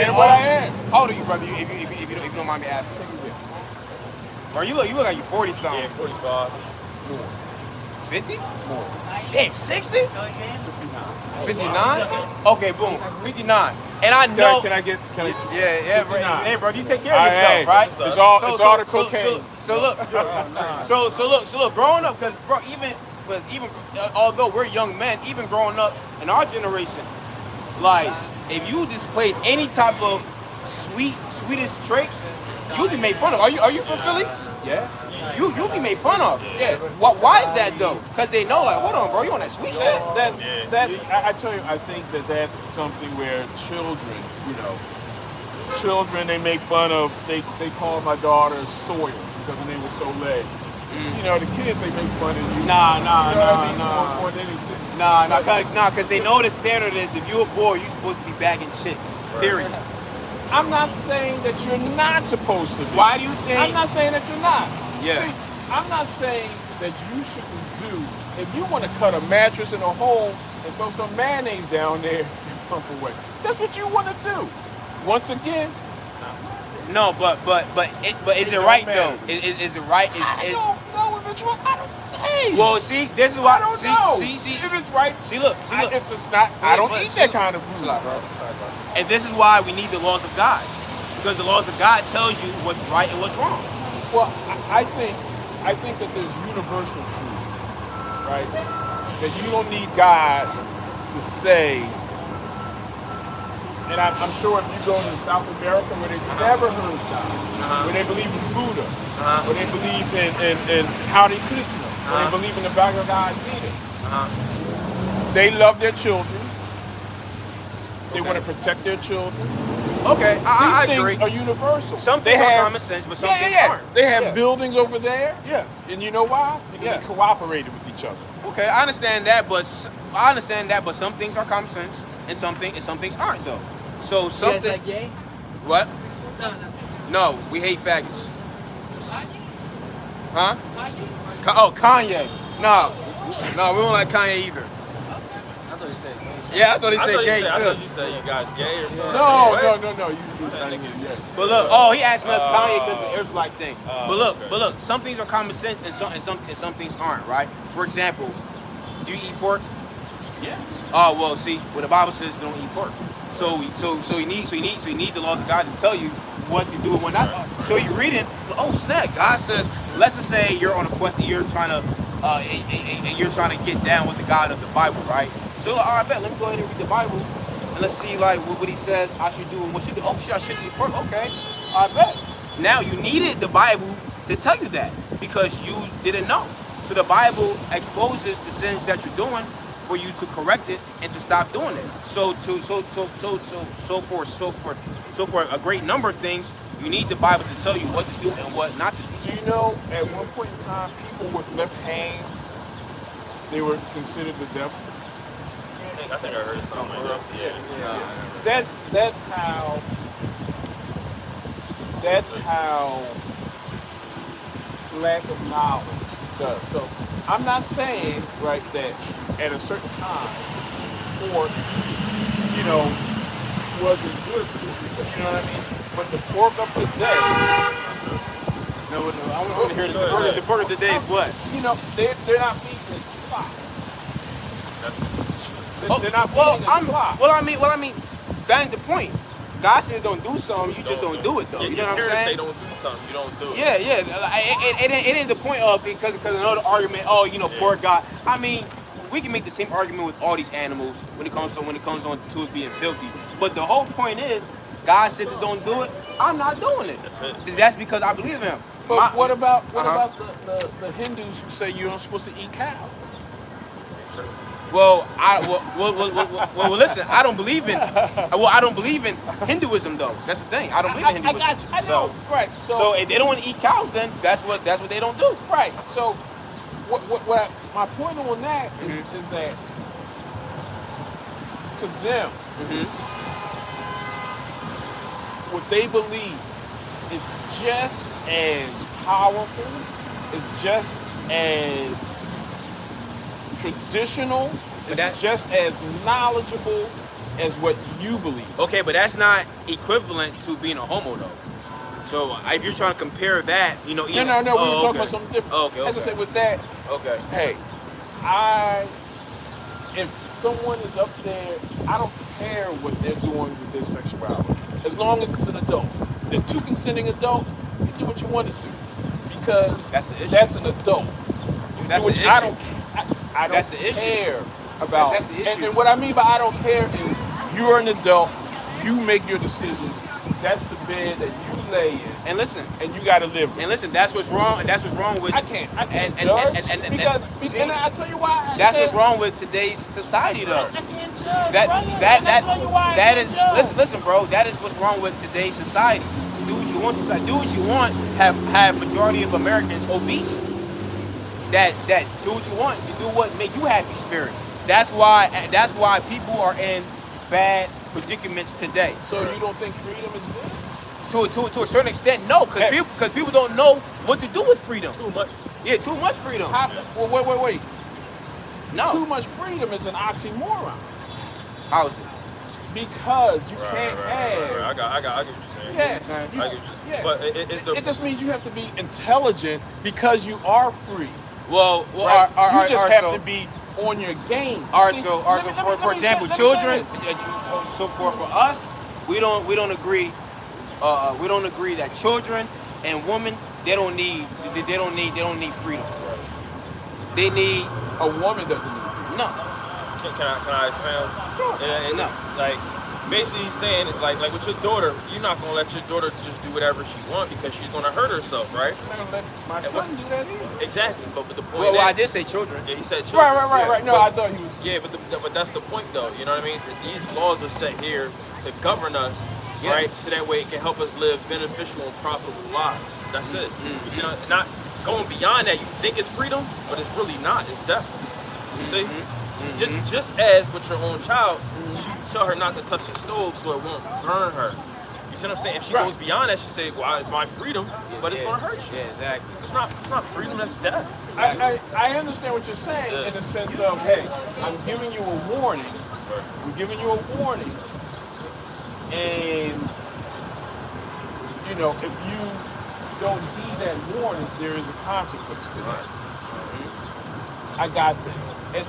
am what I am. How old are you, brother? If you don't mind me asking. Bro, you look like you're 40 something. Yeah, 45. 50? More. Damn, 60? 59? Okay, boom. 59. And I know. Can I get? Yeah, bro. 59. Hey, bro, you take care of yourself, right? It's all the cocaine. So look, growing up, because bro, even although we're young men, even growing up in our generation, like if you displayed any type of Swedish traits, you'll be made fun of. Are you from Philly? Yeah. You'll be made fun of. Yeah. Why is that though? Because they know, like, hold on, bro, you on that sweet shit. I tell you, I think that's something where children, you know, they make fun of. They call my daughter Sawyer because her name was Soleil. You know, the kids, they make fun of you. Nah. More than anything. Because they know the standard is if you're a boy, you're supposed to be bagging chicks. Period. I'm not saying that you're not supposed to be. Why do you think? I'm not saying that you're not. Yeah. See, I'm not saying that you shouldn't do. If you want to cut a mattress in a hole and throw some mayonnaise down there and pump away, that's what you want to do. Once again. No, but is it right though? Is it right? I don't know if it's right. I don't. Hey. Well, see, this is why. I don't know. See. If it's right. See, look. It's just not. I don't eat that kind of food. And this is why we need the laws of God, because the laws of God tells you what's right and what's wrong. Well, I think that there's universal truth, right? That you don't need God to say. And I'm sure if you go to South America where they've never heard God, where they believe in Buddha, where they believe in Hare Krishna, where they believe in the Bhagavad Gita, they love their children. They want to protect their children. Okay, I These agree. things are universal. Some things are common sense, but some things aren't. They have buildings over there. Yeah. And you know why? Because they cooperated with each other. Okay, I understand that, but some things are common sense, and some things aren't though. So something. You guys like gay? What? No. No, we hate faggots. Huh? Kanye. No, we don't like Kanye either. I thought you said gay. Yeah, I thought he said gay I thought too. you said you guys gay or something. No. You yes. But look, he asking us Kanye because of the Israelite thing. But look, some things are common sense and some things aren't, right? For example, do you eat pork? Yeah. Oh well, see, what the Bible says, don't eat pork. So you need the laws of God to tell you what to do and what not. So you read it. Oh snap! God says, let's just say you're on a quest and you're trying to get down with the God of the Bible, right? So all right, bet. Let me go ahead and read the Bible and let's see like what he says I should do and what should do. Oh shit, I shouldn't eat pork. Okay, I bet. Now you needed the Bible to tell you that because you didn't know. So the Bible exposes the sins that you're doing for you to correct it and to stop doing it. So for a great number of things, you need the Bible to tell you what to do and what not to do. Do you know at one point in time, people with left hands they were considered the devil. I think I heard something like that. Yeah. That's how lack of knowledge does. So I'm not saying, right, that at a certain time pork, wasn't good for you, you know what I mean? But the pork of today, No, I want to hear the pork of today is what? they're not beating it slop. They're not beating it slop. Well, I mean, that ain't the point. God said don't do something, you just don't do it though. You know what I'm saying? Say don't do something, you don't do it. Yeah. It ain't the point of because another argument. Poor God. I mean, we can make the same argument with all these animals when it comes on to it being filthy. But the whole point is, God said that don't do it. I'm not doing it. That's it. That's because I believe in Him. But what about the Hindus who say you're not supposed to eat cows? Well, listen. I don't believe in Hinduism though. That's the thing. I don't believe in Hinduism. I got you. I know. Right. So if they don't want to eat cows, then that's what they don't do. Right. So my point on that is that to them, what they believe is just as powerful, is just as traditional, is just as knowledgeable as what you believe. Okay, but that's not equivalent to being a homo though. So if you're trying to compare that, No. We were talking about something different. Okay. As I say, with that, okay. hey, if someone is up there, I don't care what they're doing with their sexuality, as long as it's an adult. They're two consenting adults. You do what you want to do because that's the issue. That's an adult. That's the issue. I don't That's the issue. care about. That's the issue. And what I mean by I don't care is you're an adult. You make your decisions. That's the bed that you lay in. And listen, and you got to live with. And listen, that's what's wrong. And that's what's wrong with. I can't judge because I tell you why. That's what's wrong with today's society, though. I can't judge, that is listen, bro. That is what's wrong with today's society. Do what you want, society. Do what you want. Have majority of Americans obese. That do what you want. You do what make you happy, spirit. That's why people are in bad predicaments today. So you don't think freedom is good? To a certain extent, no, because people don't know what to do with freedom. Too much. Yeah, too much freedom. Well, wait. No. Too much freedom is an oxymoron. How is it? Because you can't have. Right. I get what you're saying. Yeah. I get what you're saying. But it just means you have to be intelligent because you are free. Well, right? You just have to be on your game. For example, children. So for us, we don't agree. We don't agree that children and women they don't need freedom. They need a woman doesn't need freedom. No. Can I expound? Sure. No. Like basically he's saying like with your daughter, you're not gonna let your daughter just do whatever she wants because she's gonna hurt herself, right? I'm not gonna let my son do that either. Exactly, but the point. Well, I did say children. Yeah, he said children. Right. No, I thought he was. Yeah, but that's the point though. You know what I mean? These laws are set here to govern us. Yeah. Right, so that way it can help us live beneficial and profitable lives. That's it. You see, not going beyond that. You think it's freedom, but it's really not. It's death. You see, just as with your own child, you tell her not to touch the stove so it won't burn her. You see what I'm saying? If she goes beyond that, she say, "Well, it's my freedom," but it's gonna hurt you. Yeah, exactly. It's not freedom. That's death. Exactly. I understand what you're saying in the sense of, hey, I'm giving you a warning. I'm giving you a warning. And, if you don't heed that warning, there is a consequence to that. I got that.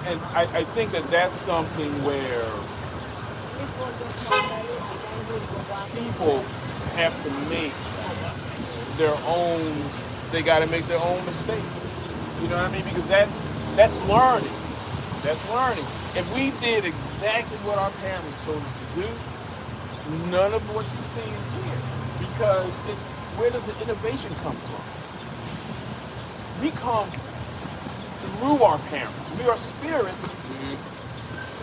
And I think that's something where people have to make they got to make their own mistakes. You know what I mean? Because that's learning. That's learning. If we did exactly what our parents told us to do, none of what you see is here. Because where does the innovation come from? We come through our parents. We are spirits.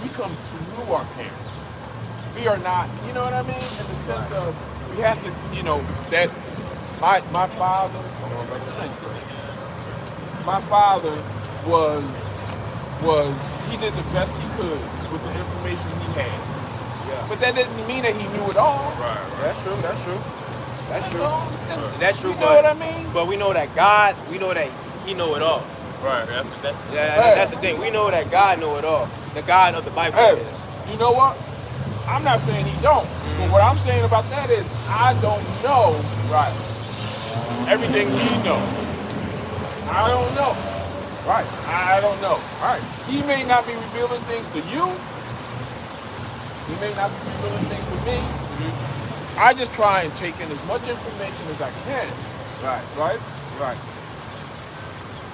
We come through our parents. We are not, you know what I mean? In the sense of, we have to, that my father was was he did the best he could with the information he had. Yeah. But that doesn't mean that he knew it all. Right. That's true. That's true. That's true. all. That's true. You know what I mean? But we know that God, we know that He know it all. Right. That's the thing. We know that God know it all. The God of the Bible Hey, is. you know what? I'm not saying he don't. But what I'm saying about that is I don't know Right. everything he knows. I don't know. Right. I don't know. Right. He may not be revealing things to you. He may not be revealing things to me. I just try and take in as much information as I can. Right. Right? Right.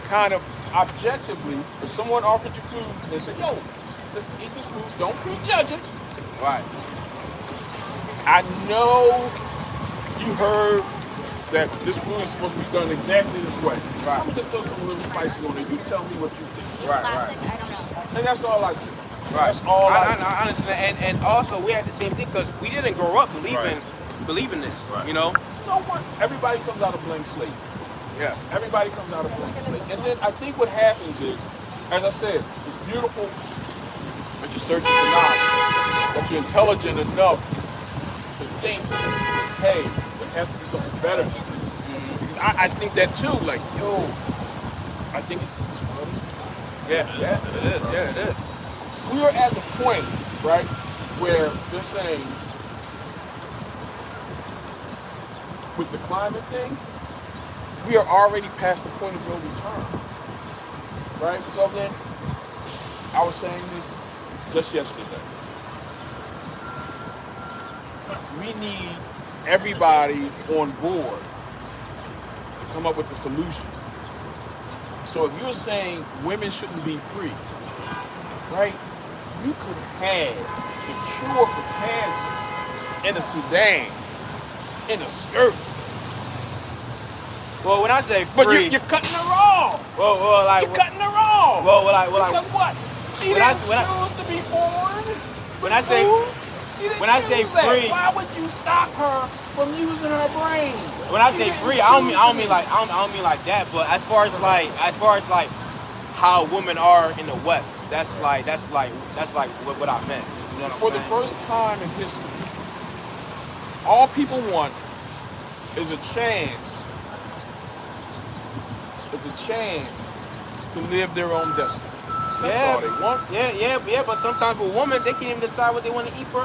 Kind of objectively, if someone offered you food and they said, yo, let's eat this food, don't prejudge it. Right. I know you heard that this food is supposed to be done exactly this way. Right. I'm just throw some little spices on it. You tell me what you think. Right. Classic, Right. I don't know. And that's all I do. Right. That's all I do. I understand. And also we had the same thing because we didn't grow up believing this. Right. You know. No one. Everybody comes out of blank slate. Yeah. Everybody comes out of blank slate. And then I think what happens is, as I said, it's beautiful that you're searching for knowledge, that you're intelligent enough to think, hey, there has to be something better than this. Because I think that too, like, yo, I think it's funny. Yeah. Yeah. It is. Yeah. It is. We are at the point, right, where they're saying, with the climate thing, we are already past the point of no return. Right? So then, I was saying this just yesterday. We need everybody on board to come up with a solution. So if you're saying women shouldn't be free, right? You could have the cure for cancer in the Sudan, in a skirt. Well, when I say But free, you're cutting her off. well, like, You're cutting her off. well, Because what? She when I- didn't when I- choose to be born. when I say- when I say free- why would you stop her from using her brain? when I She say didn't free, I don't choose mean to. like I don't mean like that. But as far as like how women are in the West, that's like what I meant. You know what I'm For the saying? first time in history, all people want is a chance. It's a chance to live their own destiny. That's all they want. Yeah. But sometimes with women, they can't even decide what they want to eat for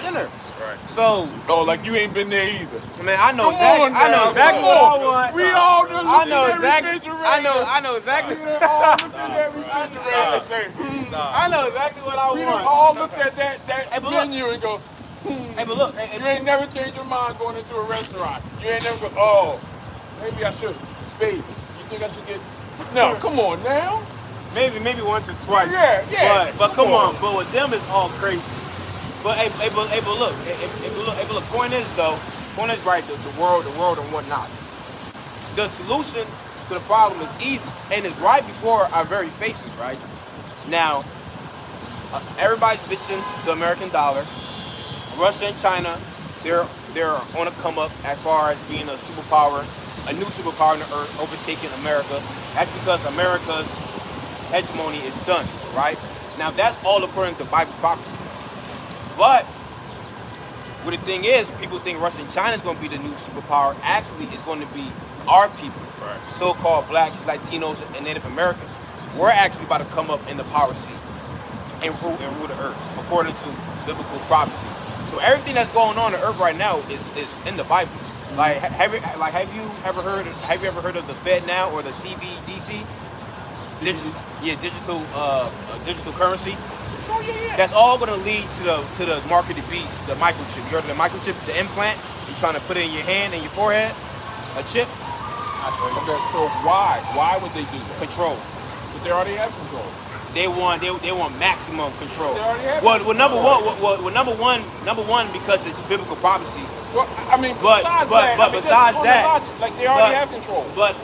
dinner. Right. So, Oh, like you ain't been there either. man, I know Come exactly. on I know now, exactly come what I on. want. We all done I looked know in that exactly. refrigerator. I know exactly. We done all looked at that refrigerator and say, I know exactly what I We done want. all looked at that Hey, but look. menu and go, Hey, but look, you ain't never changed your mind going into a restaurant. You ain't never go, oh, maybe I should. Babe, you think I should get... No, come on now. maybe once or twice. Yeah. But come on. But with them, it's all crazy. But look. Point is right. The world and whatnot. The solution to the problem is easy, and it's right before our very faces. Right now, everybody's bitching the American dollar. Russia and China, they're on a come up as far as being a superpower, a new superpower on the earth, overtaking America. That's because America's hegemony is done, right? Now that's all according to Bible prophecy. But what the thing is, people think Russia and China is going to be the new superpower. Actually, it's going to be our people, Right. so-called blacks, Latinos, and Native Americans. We're actually about to come up in the power seat and rule the earth, according to biblical prophecy. So everything that's going on earth right now is in the Bible. Like, have you ever heard of the Fed now or the CBDC? Digital currency. Oh, yeah. That's all going to lead to the mark of the beast, the microchip. You heard of the microchip, the implant? You're trying to put it in your hand and your forehead, a chip. Okay, so why? Why would they do that? Control. But they already have control. They want maximum control. They already have Well, control. number one because it's biblical prophecy. Well, I mean, But besides that, logic, like they already have control. But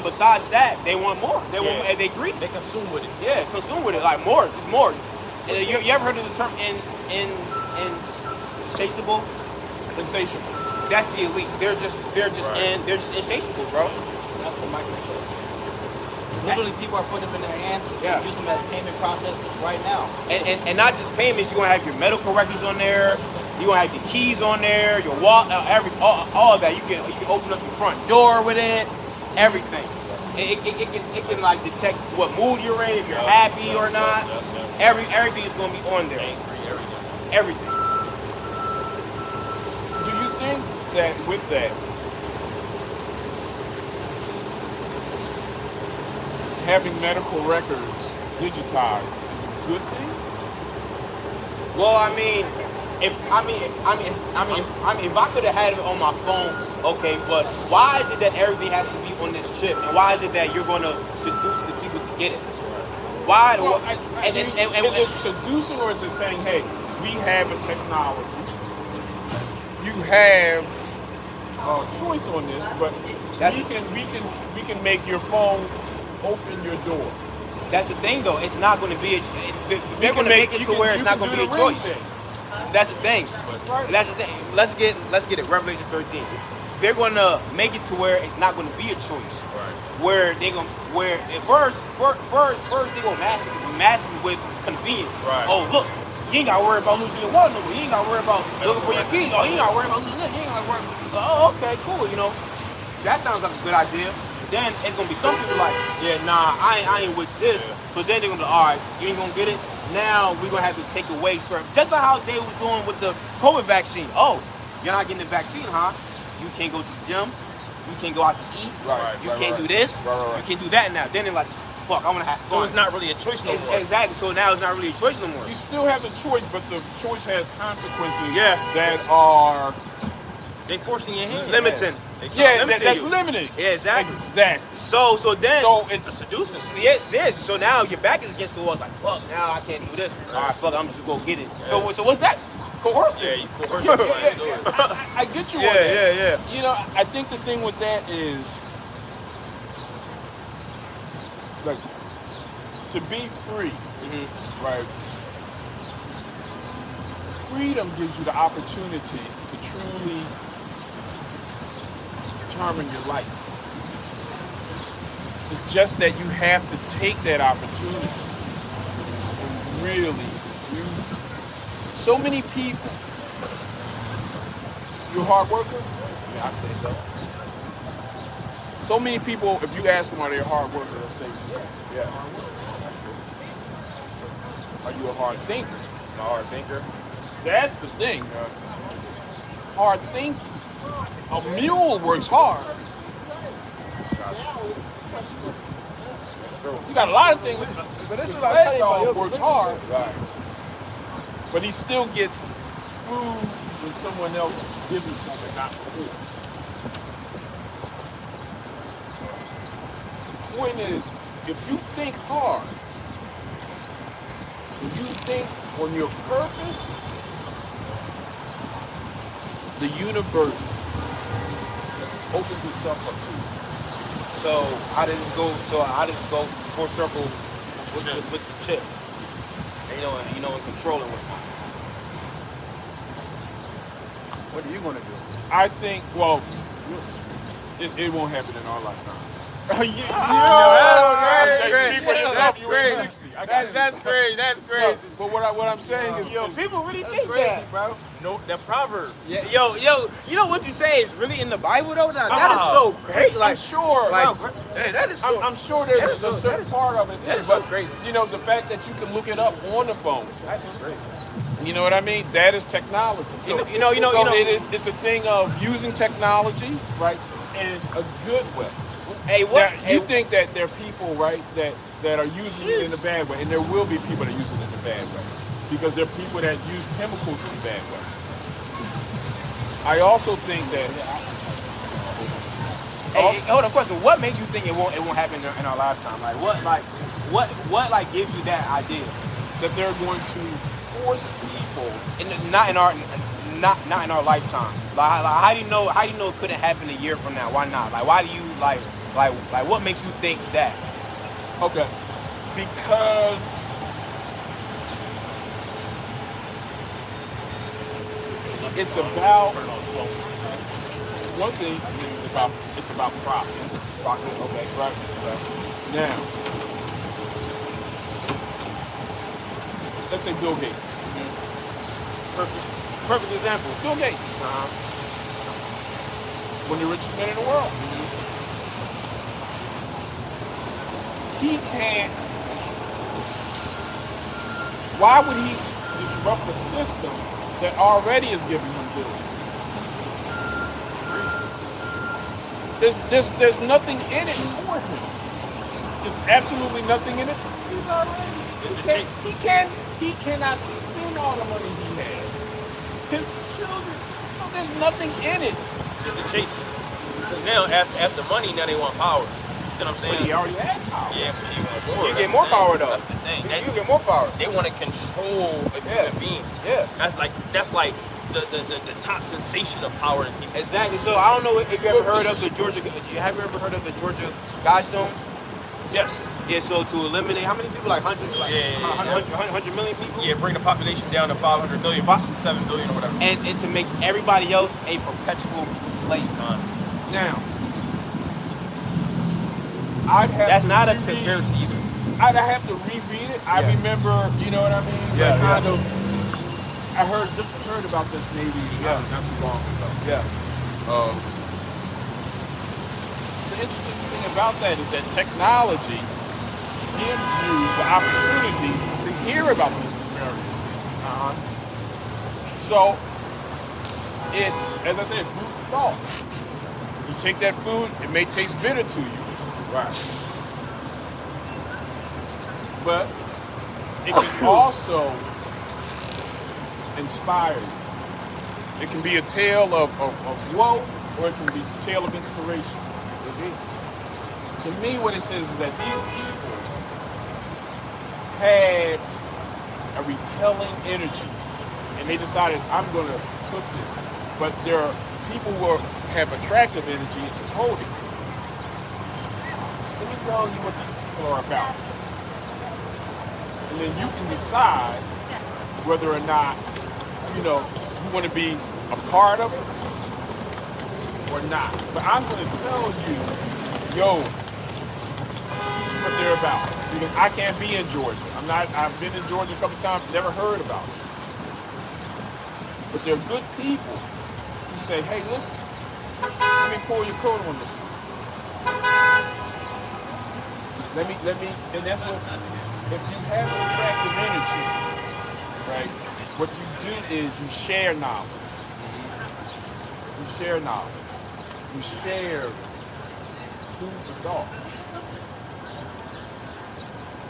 besides that, they want more. They want, Yeah. and they agree. They consume with it. Yeah, consume with it, like more, just more. And you ever heard of the term insatiable? Insatiable. That's the elites. They're just Right. insatiable, bro. That's the microchip. Literally, people are putting them in their hands. Yeah. Use them as payment processors right now. And not just payments. You're gonna have your medical records on there. You're gonna have your keys on there. Your wallet, all of that. You can open up your front door with it. Everything. It can like detect what mood you're in, if you're happy or not. Everything is gonna be on there. Everything. Do you think that with that, having medical records digitized is a good thing? Well, I mean, if I could have had it on my phone, okay, but why is it that everything has to be on this chip, and why is it that you're gonna seduce the people to get it? Why? Well, is it seducing, or is it saying, hey, we have a technology, you have a choice on this, but we can make your phone open your door. That's the thing, though. It's not going to be. They're going to make it to where it's not going to be a choice. That's the thing. That's the thing. Let's get it. Revelation 13. They're going to make it to where it's not going to be a choice. Right. Where at first they go massive with convenience. Right. Oh, look, you ain't got to worry about losing your water number. You ain't got to worry about looking for your keys. Oh, you ain't got to worry about losing this. You ain't got to worry. Oh, okay, cool. You know, that sounds like a good idea. Then it's gonna be some people like, yeah, nah, I ain't with this. Yeah. So then they're gonna be, all right, you ain't gonna get it. Now we're gonna have to take away certain, just like how they was doing with the COVID vaccine. Oh, you're not getting the vaccine, huh? You can't go to the gym. You can't go out to eat. Right. You can't do this. Right. You can't do that now. Then they're like, fuck, I wanna have fun. So it's not really a choice no more. Exactly. So now it's not really a choice no more. You still have the choice, but the choice has consequences Yeah. that are They forcing your hand. Limiting. that's limiting. Yeah, exactly. Exactly. So then. So it's seducing. Yes. So now your back is against the wall. It's like, fuck, now I can't do this. All right, fuck, I'm just gonna go get it. Yeah. So what's that? Coercion. Yeah, you coerce Yeah. somebody to do it. I get you on Yeah, that. yeah. You know, I think the thing with that is, like, to be free, right? Freedom gives you the opportunity to truly determine your life. It's just that you have to take that opportunity and really use it. So many people. You a hard worker? Yeah, I say so. So many people, if you ask them are they a hard worker, they'll say, yeah. Are you a hard thinker? I'm a hard thinker. That's the thing. Hard thinking. A mule works hard. You got a lot of things, but this is what I tell you, works hard. Right. But he still gets food when someone else gives him something, not food. The point is, if you think hard, if you think on your purpose, the universe opens itself up to you. So I just go full circle with the chip. And, and controlling with it. What are you gonna do? I think, well, it won't happen in our lifetime. That's crazy. That's crazy. But what I'm saying is, Yo, people really think crazy, that, bro. No, that proverb. Yeah, yo, you know what you say is really in the Bible though? Now, that is so great. Like, I'm sure, hey, that is so. I'm sure there's a certain part of it. That is but, so crazy. You know, the fact that you can look it up on the phone. That's so crazy. You know what I mean? That is technology. So, it's a thing of using technology, right, in a good way. Hey, what? Now, you think that there are people, right, that are using it in a bad way, and there will be people that use it in a bad way, because there are people that use chemicals in a bad way. I also think that. Hey, hold on, question. What makes you think it won't happen in our lifetime? What gives you that idea? That they're going to force people, Not in our lifetime. Like how do you know it couldn't happen a year from now? Why not? Like why do you like what makes you think that? Okay, because it's about one thing it's about profit. Profit, okay, right. Now, let's say Bill Gates. Perfect example. Bill Gates, one of the richest men in the world. He can't. Why would he disrupt the system that already is giving him billions? There's nothing in it for him. There's absolutely nothing in it. He's already. He cannot spend all the money he has. His children. So there's nothing in it. It's the chase. Because now, after money, now they want power. You see what I'm saying? But he already had power. Yeah, but you want more. You get more power though. That's the thing. You get more power. They want to control a human being. Yeah. That's like the top sensation of power in people. Exactly. So I don't know if you ever heard of the Georgia. Have you ever heard of the Georgia Guidestones? Yes. Yeah. So to eliminate how many people? Like hundreds. Like 100 million people. Yeah, bring the population down to 500 million, 7 billion or whatever. And to make everybody else a perpetual slave. Now, That's not a conspiracy either. I'd have to reread it. I remember, you know what I mean? Yeah, kind of. I heard about this maybe not too long ago. Yeah. The interesting thing about that is that technology gives you the opportunity to hear about these conspiracies. So it's, as I said, food for thought. You take that food, it may taste bitter to you. Right. But it can also inspire you. It can be a tale of woe, or it can be a tale of inspiration. To me, what it says is that these people had a repelling energy, and they decided, I'm going to cook this. But there are people who have attractive energy, and says, hold it. Let me tell you what these people are about. And then you can decide whether or not, you want to be a part of it or not. But I'm going to tell you, this is what they're about. Because I can't be in Georgia. I've been in Georgia a couple times, never heard about it. But they're good people who say, hey, listen, let me pull your coat on this one. Let me, and that's what, if you have attractive energy, right, what you do is you share knowledge. You share knowledge. You share food for thought.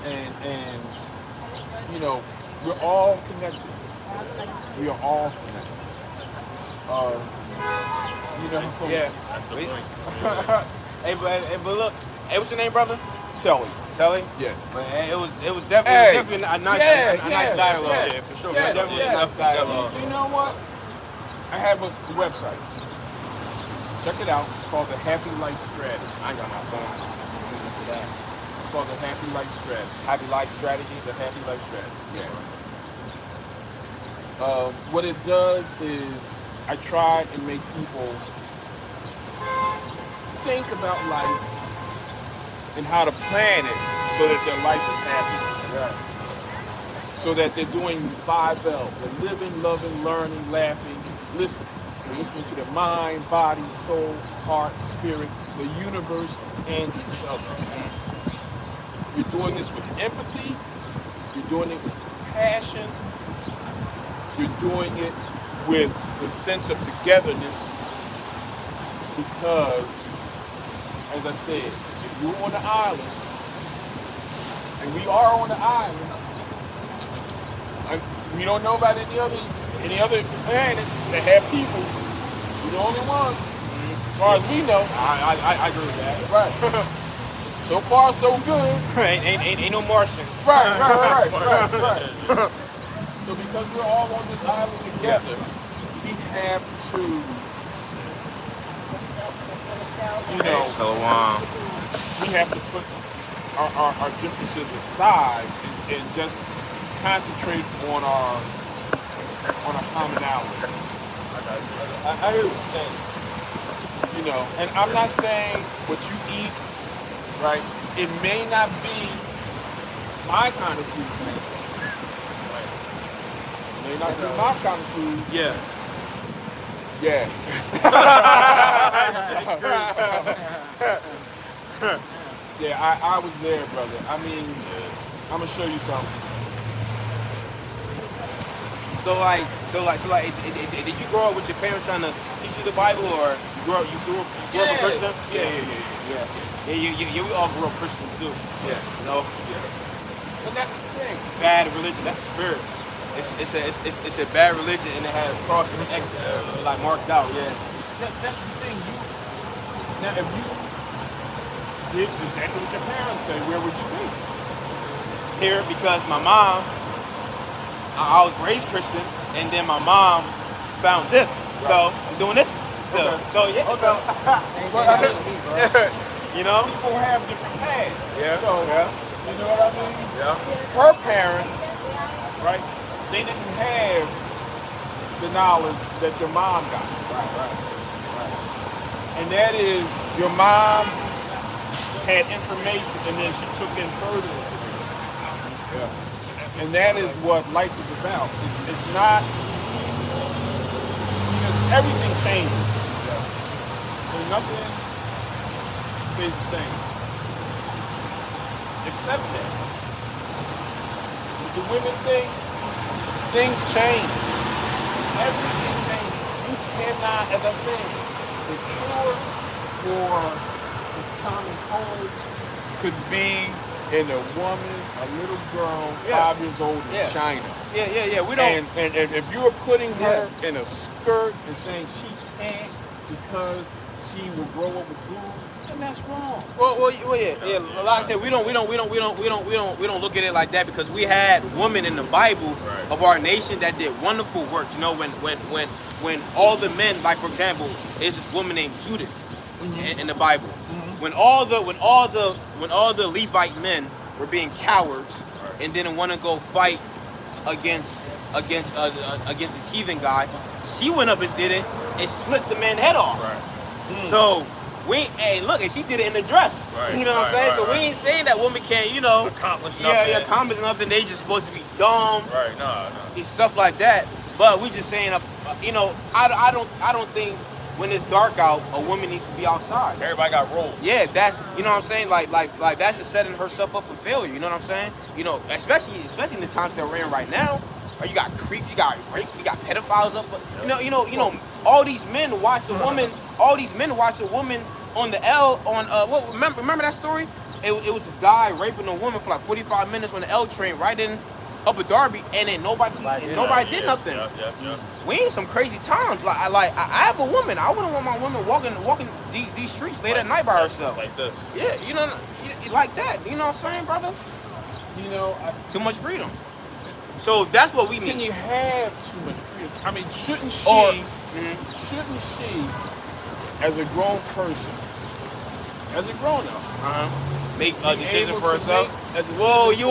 And we're all connected. We are all connected. Yeah. That's the point. but look, hey, what's your name, brother? Telly. Telly? Yeah. But it was definitely a nice dialogue. Yeah, for sure. Yeah, Definitely yeah. a nice dialogue. You know what? I have a website. Check it out. It's called the Happy Life Strategy. I ain't got my phone. It's called the Happy Life Strategy. Happy Life Strategy. The Happy Life Strategy. Yeah. What it does is I try and make people think about life and how to plan it so that their life is happy. Yeah. So that they're doing 5 L. They're living, loving, learning, laughing, listening. They're listening to their mind, body, soul, heart, spirit, the universe, and each other. You're doing this with empathy. You're doing it with passion. You're doing it with the sense of togetherness. Because, as I said, if you're on the island, and we are on the island, we don't know about any other planets that have people. We're the only ones, as far as we know. I agree with that. Right. So far, so good. ain't no Martians. Right. So because we're all on this island together, we have to, we have to put our differences aside and just concentrate on our commonality. I hear what you're saying. You know, and I'm not saying what you eat, right? It may not be my kind of food. It may not be my kind of food. Yeah. Yeah. Yeah, I was there, brother. I mean, I'm gonna show you something. So did you grow up with your parents trying to teach you the Bible, or you grew up a Christian? Yeah, we all grew up Christian too. Yeah. You know? Yeah. But that's the thing. Bad religion, that's the spirit. It's a bad religion, and it has cross and X like marked out. Yeah. That's the thing. Now, if you did exactly what your parents say, where would you be? Here, because my mom, I was raised Christian, and then my mom found this, so I'm doing this still. Okay. So yeah. Okay. So you know. People have different paths. Yeah. So yeah. you know what I mean? Yeah. Her parents, right? They didn't have the knowledge that your mom got. Right. And that is, your mom had information, and then she took in further information. Yeah. And that is what life is about. It's not, everything changes. So nothing stays the same. Except that. With the women thing, things change. Everything changes. You cannot, as I said, the cure for the common cold could be in a woman, a little girl, 5 years old in China. Yeah. We don't. And if you were putting her in a skirt and saying she can't because she will grow up with boobs, then that's wrong. Well, yeah. Like I said, we don't look at it like that, because we had women in the Bible of our nation that did wonderful work. You know, when all the men, like for example, is this woman named Judith in the Bible. When all the Levite men were being cowards and didn't want to go fight against this heathen guy, she went up and did it and slit the man's head off. So and she did it in the dress. You know what I'm saying? So we ain't saying that women can't, accomplish nothing. accomplish nothing. They just supposed to be dumb. Right, no. And stuff like that. But we just saying, I don't think when it's dark out, a woman needs to be outside. Everybody got roles. Yeah, that's, you know what I'm saying? Like that's just setting herself up for failure. You know what I'm saying? Especially in the times that we're in right now. You got creeps, you got rape, you got pedophiles up. All these men watch a woman. All these men watch a woman on the L on remember that story? It was this guy raping a woman for like 45 minutes on the L train right in Upper Darby, and then nobody did nothing. Yeah. We in some crazy times. I have a woman. I wouldn't want my woman walking these streets late at night by herself. Like this. Yeah, like that. You know what I'm saying, brother? Too much freedom. So that's what we need. Can you have too much freedom? I mean, shouldn't she, as a grown person, as a grown-up, make a decision for herself? You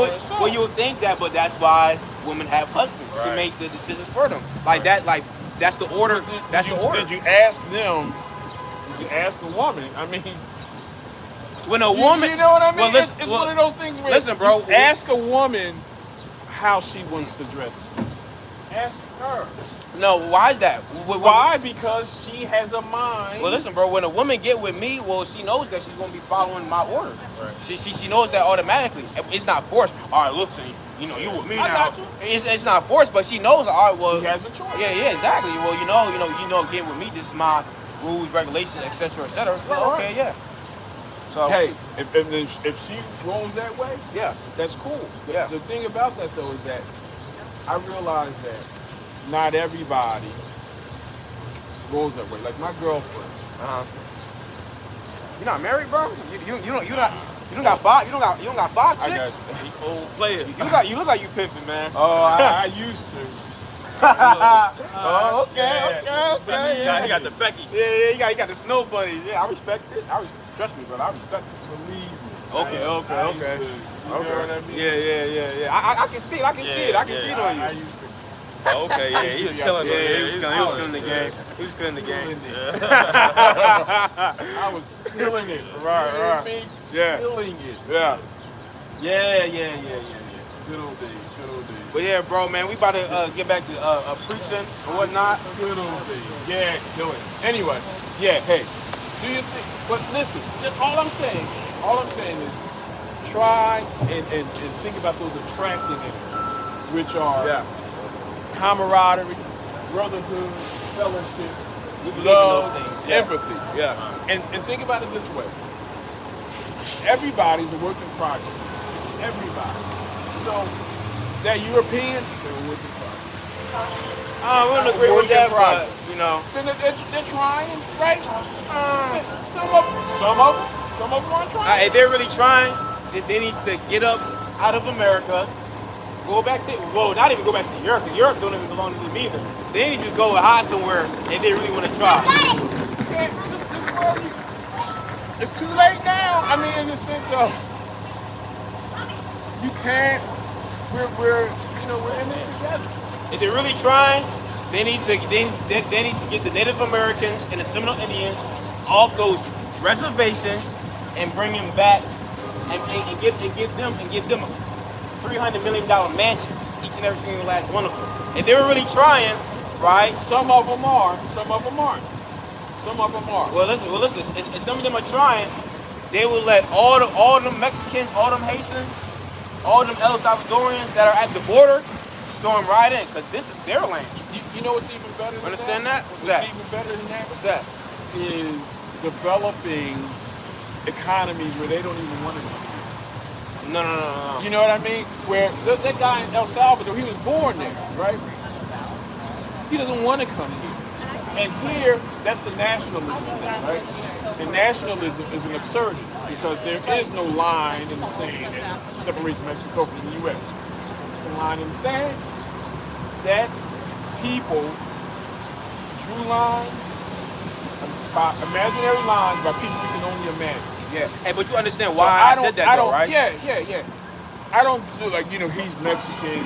would think that, but that's why women have husbands, to make the decisions for them. That's the order. That's the order. Did you ask them? Did you ask the woman? I mean, when a woman, you know what I mean? Well, listen, it's one of those things where listen, bro. You ask a woman how she wants to dress. Ask her. No, why is that? Why? Because she has a mind. Well, listen, bro. When a woman get with me, she knows that she's gonna be following my orders. Right. She knows that automatically. It's not forced. All right, look, see, you with me now. Got you. It's not forced, but she knows. All right, well, she has a choice. Yeah, exactly. Well, getting with me, this is my rules, regulations, etc., etc. So, okay, yeah. So hey, if she rolls that way, that's cool. The thing about that though is that I realize that not everybody rolls that way. Like my girlfriend. You're not married, bro? You don't got five chicks? I got old player. You look like you pimping, man. Oh, I used to. Okay. He got the Becky. Yeah, he got the snow bunny. Yeah, I respect it. Trust me, brother. I respect it. Believe me. Okay. You know what I mean? Yeah. I can see it. I can see it on you. I used to. Oh, okay, yeah, he was killing Yeah, it. he was killing the game. He was killing the game. I was killing it. Right, You know what I right. mean? Yeah. Killing it. Yeah. Yeah. Good old days. But yeah, bro, man, we about to get back to preaching and whatnot. Good old days. Yeah, killing it. Anyway, yeah, hey, do you think, but listen, just all I'm saying is try and think about those attracting energies, which are Yeah. camaraderie, brotherhood, fellowship, We believe in love, those things. Yeah. empathy. Yeah. And think about it this way. Everybody's a work in progress. Everybody. So that Europeans, they're a work in progress. I wouldn't agree with that, but you know. Then they're trying, right? Some of them aren't trying. If they're really trying, they need to get up out of America, go back to, well, not even go back to Europe, because Europe don't even belong to them either. They need to just go and hide somewhere if they really want to try. This world, it's too late now. I mean, in the sense of you can't. We're in it together. If they're really trying, they need to get the Native Americans and the Seminole Indians off those reservations and bring them back and give them $300 million mansions, each and every single last one of them. If they were really trying, right? Some of them are. Some of them aren't. Some of them are. Well, listen. If some of them are trying, they will let all them Mexicans, all them Haitians, all them El Salvadorians that are at the border storm right in, because this is their land. You know what's even better than Understand that? What's What's that? even better than that? What's that? Is developing economies where they don't even want to be. No. You know what I mean? Where that guy in El Salvador, he was born there, right? He doesn't want to come here. And here, that's the nationalism thing, right? And nationalism is an absurdity because there is no line in the sand that separates Mexico from the U.S. The line in the sand, that's people drew lines, by imaginary lines by people we can only imagine. Yeah. Hey, but you understand why I said that, though, right? Yeah. I don't do like, he's Mexican,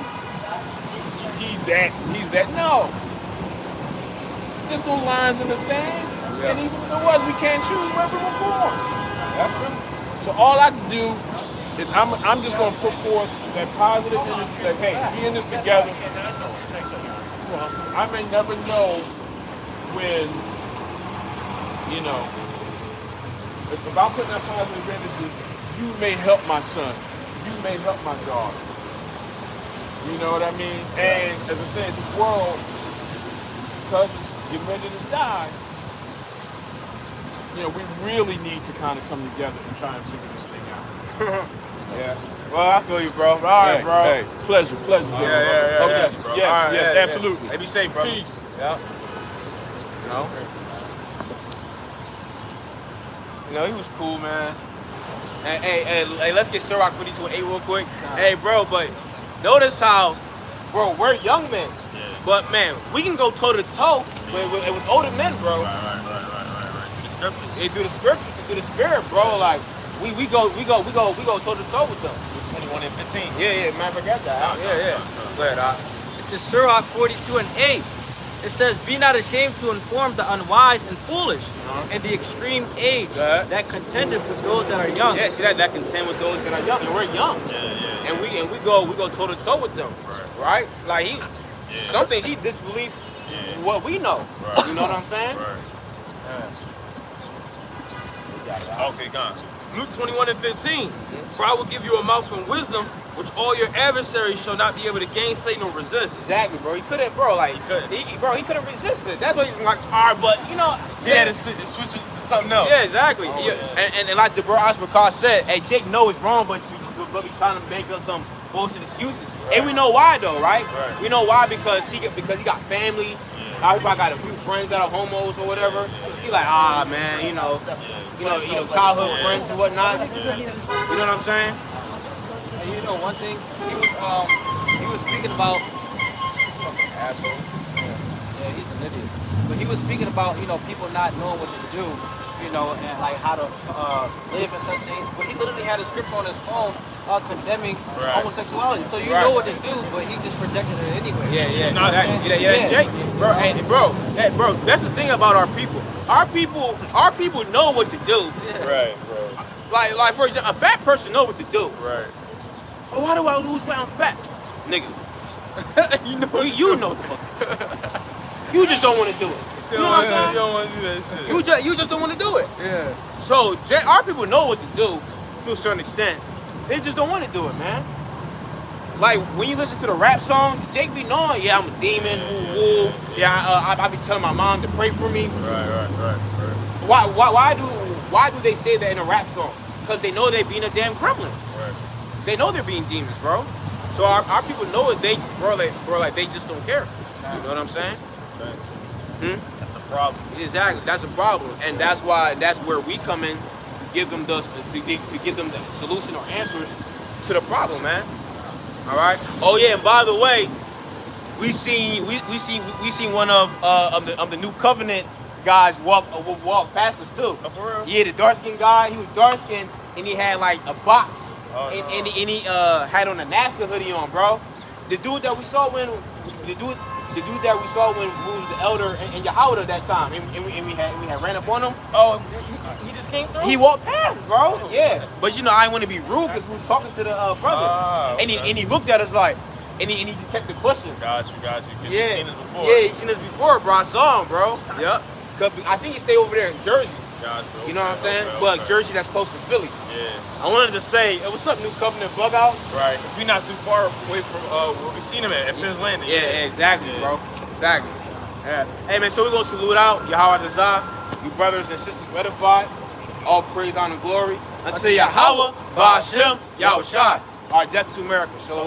he's that. No. There's no lines in the sand. Yeah. And even if there was, we can't choose where we were born. That's true. So all I can do is I'm just going to put forth that positive energy, like, hey, we in this together. Well, I may never know when, if I'm putting that positive energy, you may help my son. You may help my daughter. You know what I mean? And as I said, this world, because it's getting ready to die, we really need to kind of come together and try and figure this thing out. Yeah. Well, I feel you, bro. All right, bro. Hey, pleasure. Yeah. Okay. Bro. Yes, absolutely. Hey, be safe, bro. Peace. Yeah. He was cool, man. And, hey, let's get Ciroc 42-8 real quick. Hey, bro, but notice how, bro, we're young men. Yeah. But, man, we can go toe-to-toe with older men, bro. Right. The scriptures. They do the scriptures, they do the spirit, bro. Like, we go toe-to-toe with them. 21 and 15. Yeah, man, forget that. Yeah. Go ahead, This is Sirach 42:8. It says, "Be not ashamed to inform the unwise and foolish, in the extreme age that contendeth with those that are young." Yeah, see that contend with those that are young, and we're young. Yeah. And we go toe to toe with them, right? Like some things he disbelieve what we know. Right. You know what I'm saying? Right. Okay, gone. Luke 21 and 15. For I will give you a mouth and wisdom, which all your adversaries shall not be able to gainsay nor resist. Exactly, bro. He couldn't, bro. Like He couldn't. He couldn't resist it. That's why he's like hard, but He had to switch it to something else. Yeah, exactly. Oh, yeah. And like the bro Oscar said, hey, Jake know it's wrong, but we trying to make up some bullshit excuses. Right. And we know why though, right? Right. We know why because he got family. He probably got a few friends that are homos or whatever. He like, man, childhood friends and whatnot. You know what I'm saying? And one thing, he was speaking about Asshole. yeah, he's an idiot. But he was speaking about, you know, people not knowing what to do, you know, and like how to live in such things. But he literally had a script on his phone condemning homosexuality. So you know what to do, but he just projected it anyway. Jake, bro, bro, that's the thing about our people. Our people know what to do. Right. Like for example, a fat person know what to do. Right. Oh, how do I lose weight? I'm fat, nigga. you know the fuck. You just don't want to do it. You know what I'm saying? You don't want to do that shit. You just don't want to do it. Yeah. So our people know what to do to a certain extent. They just don't want to do it, man. Like when you listen to the rap songs, Jake be knowing, yeah, I'm a demon, woo. Yeah, I be telling my mom to pray for me. Right. Why do they say that in a rap song? Because they know they're being a damn gremlin. Right. They know they're being demons, bro. So our people know it. Like they just don't care. You know what I'm saying? That's the problem. Exactly. That's a problem, and that's where we come in to give them the solution or answers to the problem, man. All right. Oh yeah, and by the way, we seen one of the new covenant guys walk past us too. Oh, for real? Yeah, the dark skinned guy. He was dark skinned and he had like a box, and he had on a NASA hoodie on, bro. The dude that we saw when we was the elder and Yahweh at that time, and we had ran up on him. Oh, he just came through? He walked past, bro. Yeah, but you know I didn't want to be rude because we was talking to the brother, Okay. and he looked at us like, and he just kept the question. Got you. 'Cause Yeah, you seen us before. yeah, he seen us before, bro. I saw him, bro. Yep. 'Cause I think he stayed over there in Jersey. Got you. You know what I'm saying? Okay. But Jersey, that's close to Philly. Yeah. I wanted to say, what's up, New Covenant Bug Out? Right. We not too far away from where we seen him at Finn's Landing. Yeah, exactly, bro. Exactly. Yeah. Hey, man, so we're going to salute out Yahweh Dazah, you brothers and sisters edified. All praise, honor, and glory. Until Yahweh, Ba'ashem, Yahushua. Our death to America. Shalom.